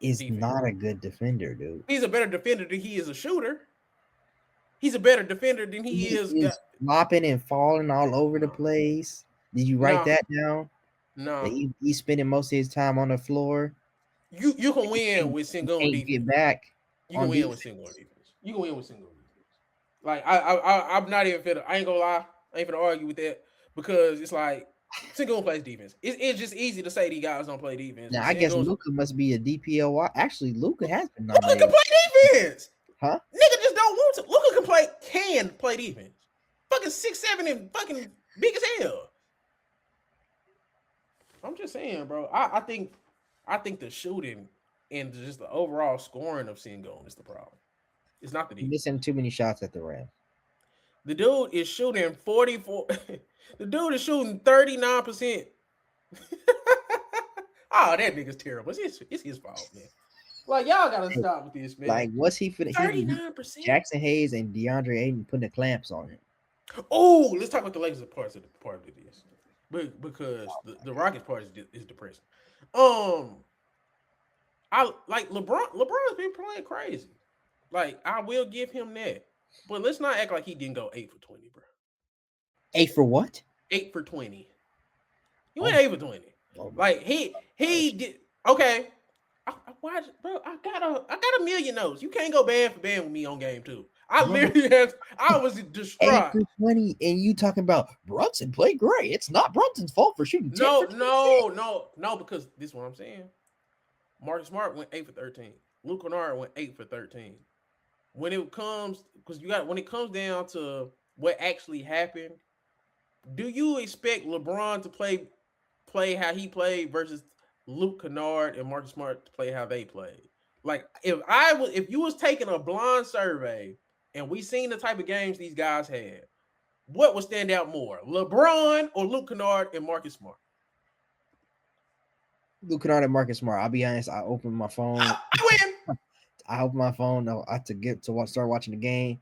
Is Defense. not a good defender, dude. He's a better defender than he is a shooter. He's a better defender than he is flopping and falling all over the place. Did you write No. that down? No. He's spending most of his time on the floor. You can win with Sengun defense. Get back. You can win with Sengun defense. You can win with Sengun defense. Like I'm not even finna. I ain't gonna lie. I ain't finna argue with that because it's like Sengun plays defense. It's just easy to say these guys don't play defense. Now I guess Luka must be a DPOY. Actually, Luka has been Luka nominated. can play defense. Huh? Nigga just don't want to. Luka can play defense. Fucking 6'7" and fucking big as hell. I'm just saying, bro. I think the shooting and just the overall scoring of Sengun is the problem. It's not the defense. Missing too many shots at the rim. The dude is shooting 44. The dude is shooting 39%. Oh, that nigga's terrible. It's his fault, man. Like, y'all gotta stop with this, man. Like, what's he for? 39%. Jackson Hayes and DeAndre Ayton putting the clamps on him. Oh, let's talk about the Lakers part of this. Because the Rockets part is depressing. I like LeBron. LeBron's been playing crazy. Like, I will give him that. But let's not act like he didn't go 8 for 20, bro. 8 for what? 8 for 20. He went 8 for 20. Like, he did. Okay. I watched, bro. I got a million notes. You can't go band for band with me on game 2. I was distraught. 8 for 20, and you talking about Brunson played great. It's not Brunson's fault for shooting 10 for 20. No, because this is what I'm saying. Marcus Smart went 8 for 13. Luke Kennard went 8 for 13. When it comes down to what actually happened, Do you expect LeBron to play how he played versus Luke Kennard and Marcus Smart to play how they played? Like if you was taking a blind survey and we seen the type of games these guys had, what would stand out more, LeBron or Luke Kennard and Marcus Smart? Luke Kennard and Marcus Smart. I'll be honest. I opened my phone. I win. I opened my phone to get to start watching the game.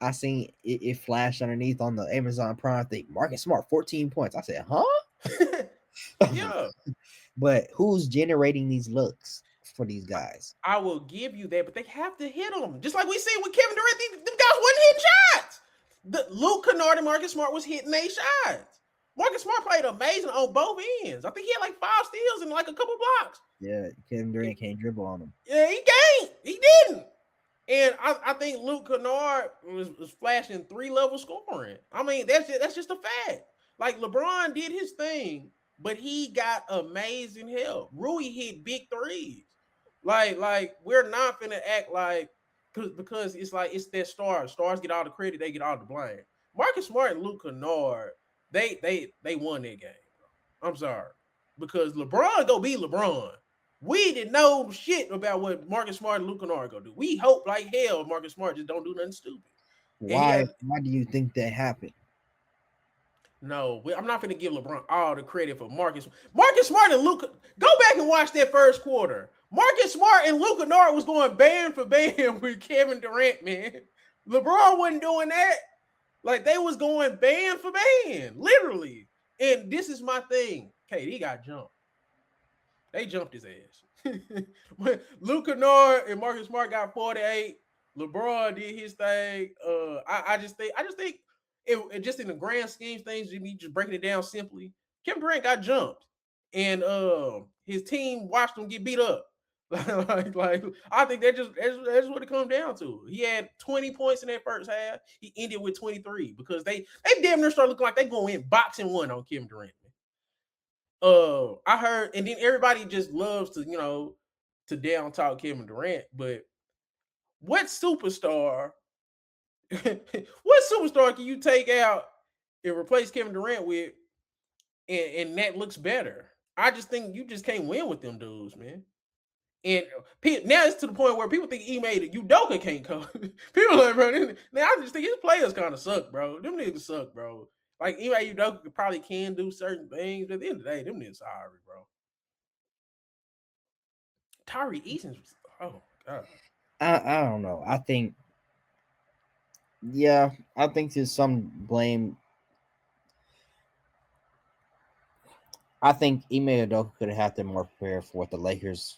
I seen it flash underneath on the Amazon Prime thing. Marcus Smart, 14 points. I said, huh? Yeah, But who's generating these looks for these guys? I will give you that, but they have to hit them. Just like we see with Kevin Durant, them guys wasn't hitting shots. The Luke Kennard and Marcus Smart was hitting their shots. Marcus Smart played amazing on both ends. I think he had like 5 steals and like a couple blocks. Yeah, Kevin Durant can't dribble on them. Yeah, he can't. He didn't. And I think Luke Kennard was flashing 3-level scoring. I mean, that's just a fact. Like LeBron did his thing, but he got amazing help. Rui hit big threes. Like we're not gonna act like because it's like it's their stars. Stars get all the credit, they get all the blame. Marcus Smart and Luke Kennard, they won that game. I'm sorry. Because LeBron go be LeBron. We didn't know shit about what Marcus Smart and Luke Kennard gonna do. We hope like hell Marcus Smart just don't do nothing stupid. Why do you think that happened? No, I'm not gonna give LeBron all the credit for Marcus. Marcus Smart and Luke. Go back and watch that first quarter. Marcus Smart and Luke Kennard was going band for band with Kevin Durant, man. LeBron wasn't doing that. Like they was going band for band, literally. And this is my thing. Cade, he got jumped. They jumped his ass. When Luke Kennard and Marcus Smart got 48, LeBron did his thing. I just think it just in the grand scheme of things, me just breaking it down simply, Kevin Durant got jumped, and his team watched him get beat up. like I think that's what it comes down to. He had 20 points in that first half. He ended with 23 because they damn near start looking like they going in boxing one on Kevin Durant. I heard, and then everybody just loves to down talk Kevin Durant, but what superstar, what superstar can you take out and replace Kevin Durant with, and that looks better? I just think you just can't win with them dudes, man. And now it's to the point where people think Udoka can't come. People are like, bro, now I just think his players kind of suck, bro. Them niggas suck, bro. Like even Udoka probably can do certain things, but at the end of the day, them niggas sorry, bro. Tyree Eason's, oh god. I don't know. I think there's some blame. I think Ime Udoka could have had them more prepared for what the Lakers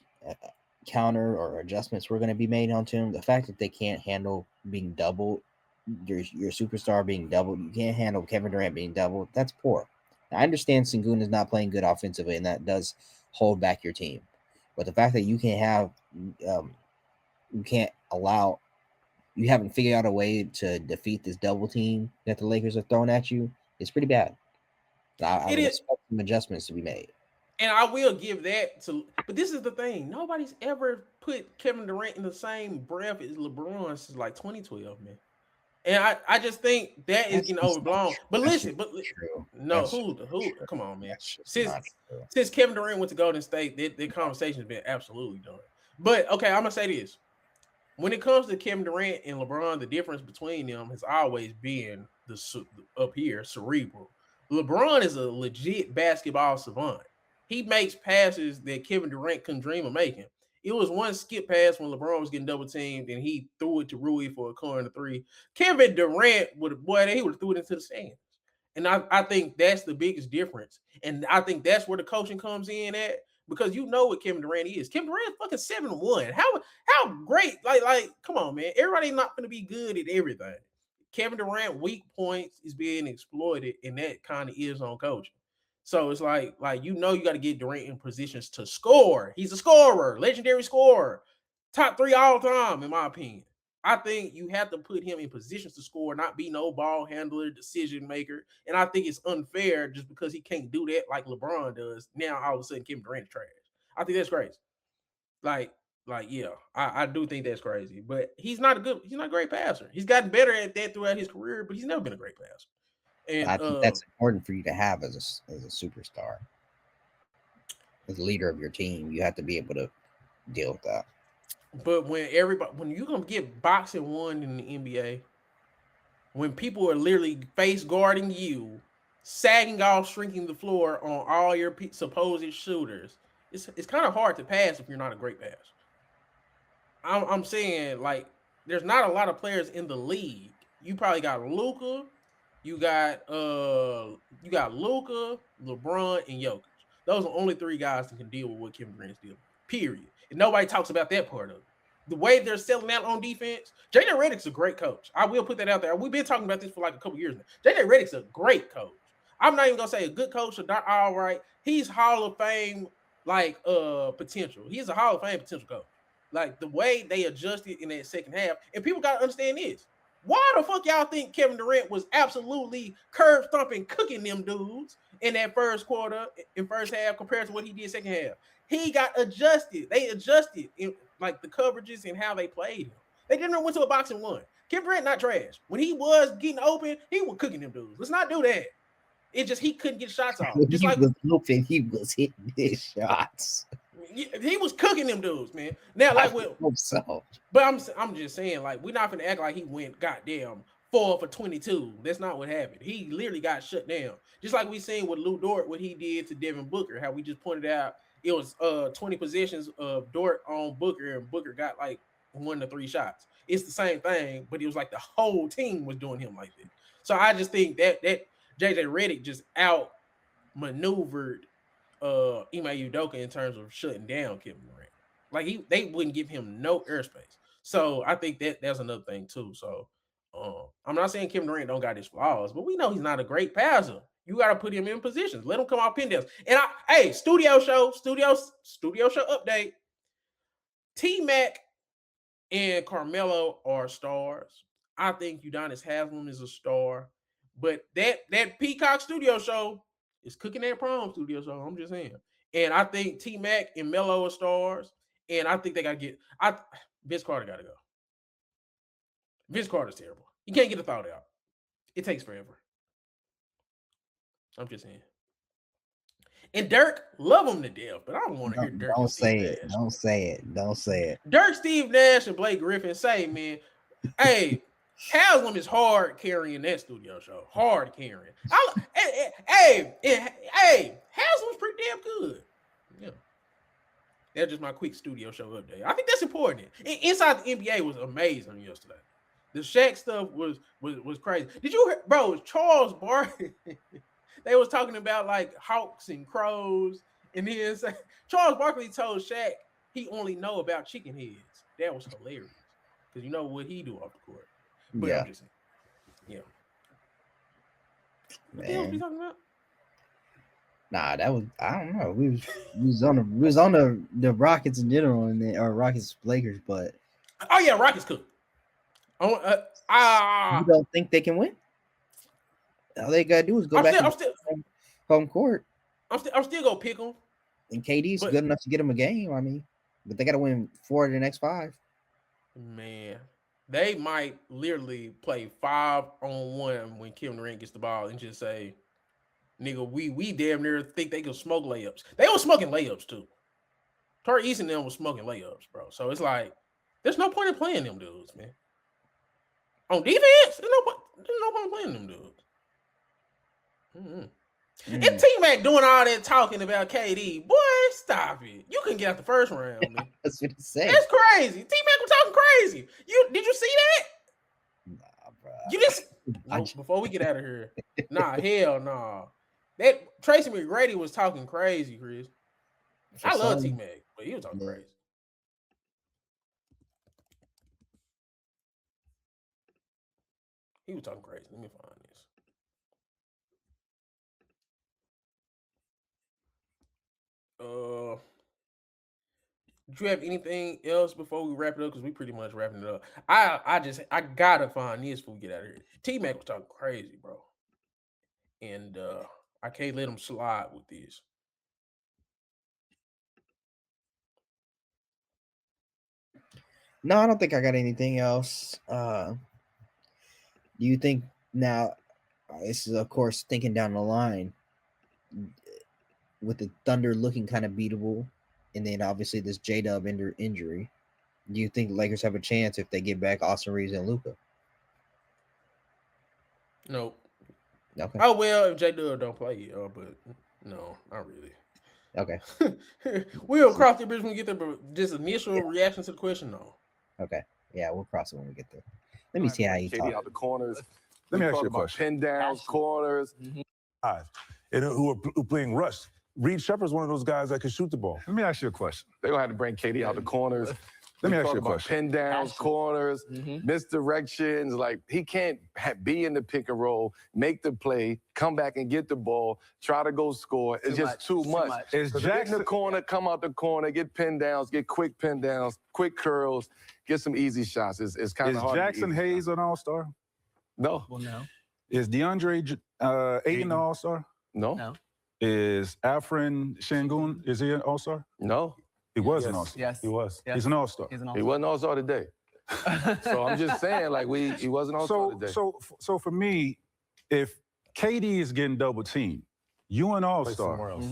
counter or adjustments were going to be made onto him. The fact that they can't handle being doubled, your superstar being doubled, you can't handle Kevin Durant being doubled. That's poor. Now, I understand Sengun is not playing good offensively, and that does hold back your team. But the fact that you can't allow, you haven't figured out a way to defeat this double team that the Lakers have thrown at you is pretty bad. I would expect some adjustments to be made. And I will give that to, but this is the thing: nobody's ever put Kevin Durant in the same breath as LeBron since like 2012, man. And I just think that is getting overblown. But listen, true. No, who? Come on, man. Since Kevin Durant went to Golden State, the conversation has been absolutely done. But okay, I'm gonna say this: when it comes to Kevin Durant and LeBron, the difference between them has always been up here cerebral. LeBron is a legit basketball savant. He makes passes that Kevin Durant couldn't dream of making. It was one skip pass when LeBron was getting double teamed, and he threw it to Rui for a corner three. Kevin Durant he would have threw it into the stands. And I think that's the biggest difference. And I think that's where the coaching comes in at, because you know what Kevin Durant is. Kevin Durant fucking 7-1. How great, like, come on, man. Everybody's not gonna be good at everything. Kevin Durant weak points is being exploited, and that kind of is on coaching. So it's like you got to get Durant in positions to score. He's a scorer, legendary scorer, top 3 all time, in my opinion. I think you have to put him in positions to score, not be no ball handler, decision maker. And I think it's unfair just because he can't do that like LeBron does. Now all of a sudden Kevin Durant's trash. I think that's crazy. Like yeah, I do think that's crazy. But he's not a great passer. He's gotten better at that throughout his career, but he's never been a great passer. And I think that's important for you to have as a superstar, as a leader of your team. You have to be able to deal with that. but when you gonna get boxing one in the NBA, when people are literally face guarding you, sagging off, shrinking the floor on all your supposed shooters, it's kind of hard to pass if you're not a great passer. I'm saying like there's not a lot of players in the league. You probably got Luca, you got Luca, LeBron, and Jokic. Those are the only three guys that can deal with what Kevin Durant's dealing. Period. And nobody talks about that part of it. The way they're selling out on defense, JJ Redick's a great coach. I will put that out there. We've been talking about this for like a couple years now. JJ Redick's a great coach. I'm not even gonna say a good coach or not all right. He's Hall of Fame like potential. He's a Hall of Fame potential coach. Like the way they adjusted in that second half, and people gotta understand this. Why the fuck y'all think Kevin Durant was absolutely curb stomping, cooking them dudes in that first quarter, in first half, compared to what he did second half? He got adjusted. They adjusted in like the coverages and how they played him. They didn't went to a box and won. Kevin Durant not trash. When he was getting open, he was cooking them dudes. Let's not do that. It just he couldn't get shots off. When Just he like was open, he was hitting his shots. he was cooking them dudes, man. Now, I like with hope so. But I'm just saying, like, we're not gonna act like he went goddamn 4 for 22. That's not what happened. He literally got shut down. Just like we seen with Lou Dort, what he did to Devin Booker, how we just pointed out it was 20 possessions of Dort on Booker, and Booker got like 1 to 3 shots. It's the same thing, but it was like the whole team was doing him like that. So I just think that JJ Redick just outmaneuvered Ime Udoka in terms of shutting down Kevin Durant. Like they wouldn't give him no airspace. So I think that's another thing too. So I'm not saying Kevin Durant don't got his flaws, but we know he's not a great passer. You got to put him in positions. Let him come off pin downs. And studio show update. T Mac and Carmelo are stars. I think Udonis Haslam is a star. But that Peacock studio show is cooking that prom studio show. I'm just saying. And I think T Mac and Melo are stars. And I think they gotta get Vince Carter gotta go. Vince Carter's terrible. You can't get a thought out. It takes forever. I'm just saying. And Dirk, love him to death, but I don't want to hear Dirk and Don't Steve say Nash. it. Don't say it. Don't say it. Dirk, Steve Nash, and Blake Griffin say, man, hey, Haslam is hard carrying that studio show. Hard carrying. Hey, Haslam's pretty damn good. Yeah. That's just my quick studio show update. I think that's important. Inside the NBA was amazing yesterday. The Shaq stuff was crazy. Did you hear, bro? Charles Barkley. They was talking about like hawks and crows, and then Charles Barkley told Shaq he only know about chicken heads. That was hilarious because you know what he do off the court. But Yeah, I'm just saying, yeah. What the hell was we talking about? nah, that was I don't know. We was on the Rockets in general or Rockets Lakers, but Oh yeah, Rockets cook. you don't think they can win? All they gotta do is go back to home court. I'm still gonna pick them. And KD's good enough to get them a game. I mean, but they gotta win 4 of the next 5. Man, they might literally play 5-on-1 when Kevin Durant gets the ball and just say, "Nigga, we damn near think they can smoke layups." They were smoking layups too. Tari East and them was smoking layups, bro. So it's like, there's no point in playing them dudes, man. On defense, there's no point in playing them dudes. And T-Mac doing all that talking about KD, boy, stop it. You couldn't get out the first round, man. That's what he said. That's crazy. T-Mac was talking crazy. Did you see that? Nah, bro. You just before we get out of here. Nah, hell nah. That Tracy McGrady was talking crazy, Chris. I love T-Mac, but he was talking crazy. He was talking crazy. Let me find this. Do you have anything else before we wrap it up? Because we pretty much wrapping it up. I gotta find this before we get out of here. T-Mac was talking crazy, bro. And I can't let him slide with this. No, I don't think I got anything else. Do you think now This is, of course, thinking down the line with the Thunder looking kind of beatable, and then obviously this J-Dub injury. Do you think the Lakers have a chance if they get back Austin Reeves and Luka? Nope. Okay. Oh well, if J-Dub don't play, but no, not really. Okay. We'll cross the bridge when we get there, but just initial reaction to the question, no. Okay. Yeah, we'll cross it when we get there. Let me see how you Katie talk. out the corners. Let me ask you a about question. Pin downs, corners. And who are playing rush. Reed Shepard's one of those guys that can shoot the ball. Let me ask you a question. They're going to have to bring Katie out the corners. Let me ask you a about question. Pin downs, corners, misdirections. Like, he can't be in the pick and roll, make the play, come back and get the ball, try to go score. It's just too much. Is Get in Jackson the corner, come out the corner, get pin downs, get quick pin downs, quick curls, get some easy shots. It's kind of hard. Is Jackson Hayes an all-star? No. Well, no. Is DeAndre Ayton an all-star? No. No. Is Afrin Şengün, is he an all-star? No. He was an all-star. Yes. He was. Yes. He's an all-star. He's an He all-star. wasn't all-star today. So I'm just saying, like, he wasn't all-star today. So for me, if KD is getting double teamed, you an all-star. somewhere else.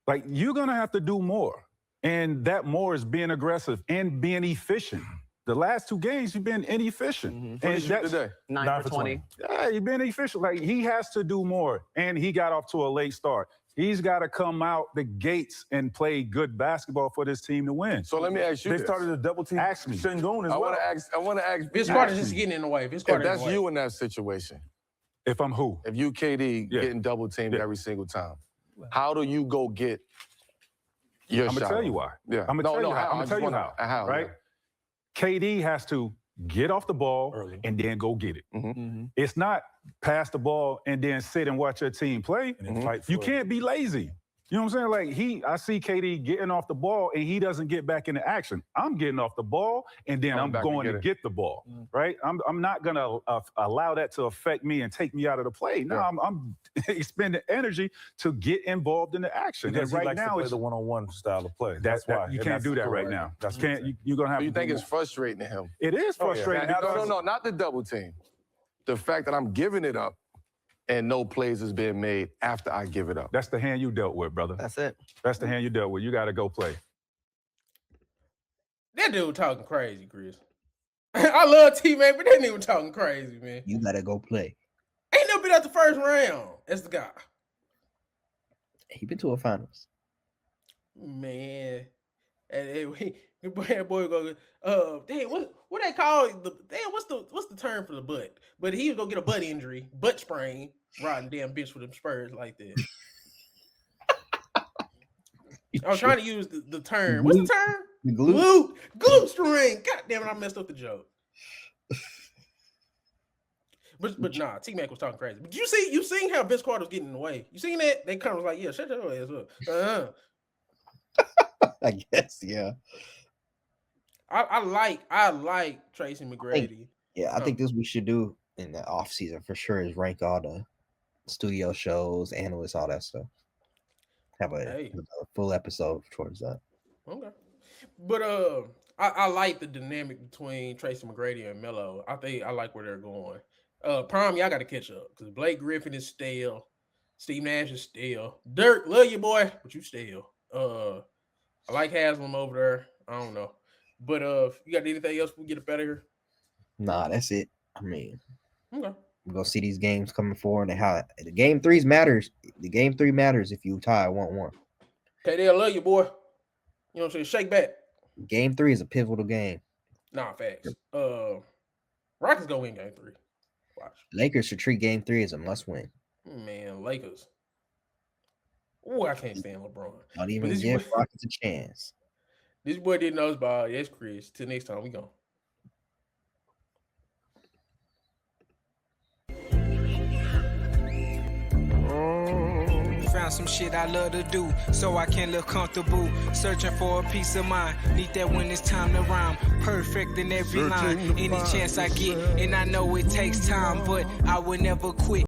Like, you're going to have to do more. And that more is being aggressive and being efficient. The last 2 games, you've been inefficient. What did you do today? 9 for 20. Yeah, you've been efficient. Like, he has to do more. And he got off to a late start. He's got to come out the gates and play good basketball for this team to win. So let me ask you They this. started a double team. Ask me. Şengün as I well. want to ask. Vince Carter's just getting in the way. Vince If Carter that's you in that situation, If I'm who? if you KD Yeah. getting double teamed Yeah. every single time, how do you go get your I'm shot? going to tell you why. Yeah. I'm going to tell you how. I'm I going to just tell you wanna- how. Right? yeah. KD has to get off the ball Early. and then go get it. Mm-hmm. It's not pass the ball and then sit and watch your team play. And then fight for You it. can't be lazy. You know what I'm saying? Like, I see KD getting off the ball and he doesn't get back into action. I'm getting off the ball and then Coming I'm back going to to get get the ball, right? I'm not going to allow that to affect me and take me out of the play. No, Yeah. I'm expending energy to get involved in the action. Because and right he likes to now, play it's the one-on-one style of play. that, That's why. you And can't that's do that right correct. now. That's You're going to have Do you to think do it's frustrating to him? more. It is Oh, yeah. frustrating. No, because- no, not the double team. The fact that I'm giving it up and no plays is being made after I give it up. That's the hand you dealt with, brother. That's it. That's the hand you dealt with. You got to go play. That dude talking crazy, Chris. I love T-Man, but that nigga talking crazy, man. You gotta go play. Ain't never been out the first round. That's the guy. He been to a finals. Man. And boy go, damn, what they call it? What's the term for the butt? But he was gonna get a butt injury, butt sprain, riding damn bitch with them Spurs like that. I was trying to use the term. What's the term? The glue. Glue string. God damn it, I messed up the joke. But nah, T-Mac was talking crazy. But you seen how Vince Carter was getting in the way. You seen that? They kind of was like, yeah, shut your ass up. I guess, yeah. I like Tracy McGrady. Yeah, I think this we should do in the off season for sure is rank all the studio shows, analysts, all that stuff. Have a full episode towards that. Okay. But I like the dynamic between Tracy McGrady and Melo. I like where they're going. Prime, y'all got to catch up because Blake Griffin is stale. Steve Nash is stale. Dirk, love you, boy, but you stale. I like Haslam over there. I don't know. But you got anything else we get up out of here? Nah, that's it. I mean, Okay. we're gonna see these games coming forward and how the game 3 matters. The game 3 matters if you tie 1-1. Cade, I love you, boy. You know what I'm saying? Shake back. Game 3 is a pivotal game. Nah, facts. Rockets go win game 3. Watch. Lakers should treat game 3 as a must win. Man, Lakers. Oh, I can't stand LeBron. Don't even this give boy- Rockets a chance. This boy didn't know about. Yes, Chris. Till next time, we go. Found some shit I love to do, so I can look comfortable. Searching for a peace of mind, need that when it's time to rhyme. Perfect in every line, any chance I get, and I know it takes time, but I will never quit.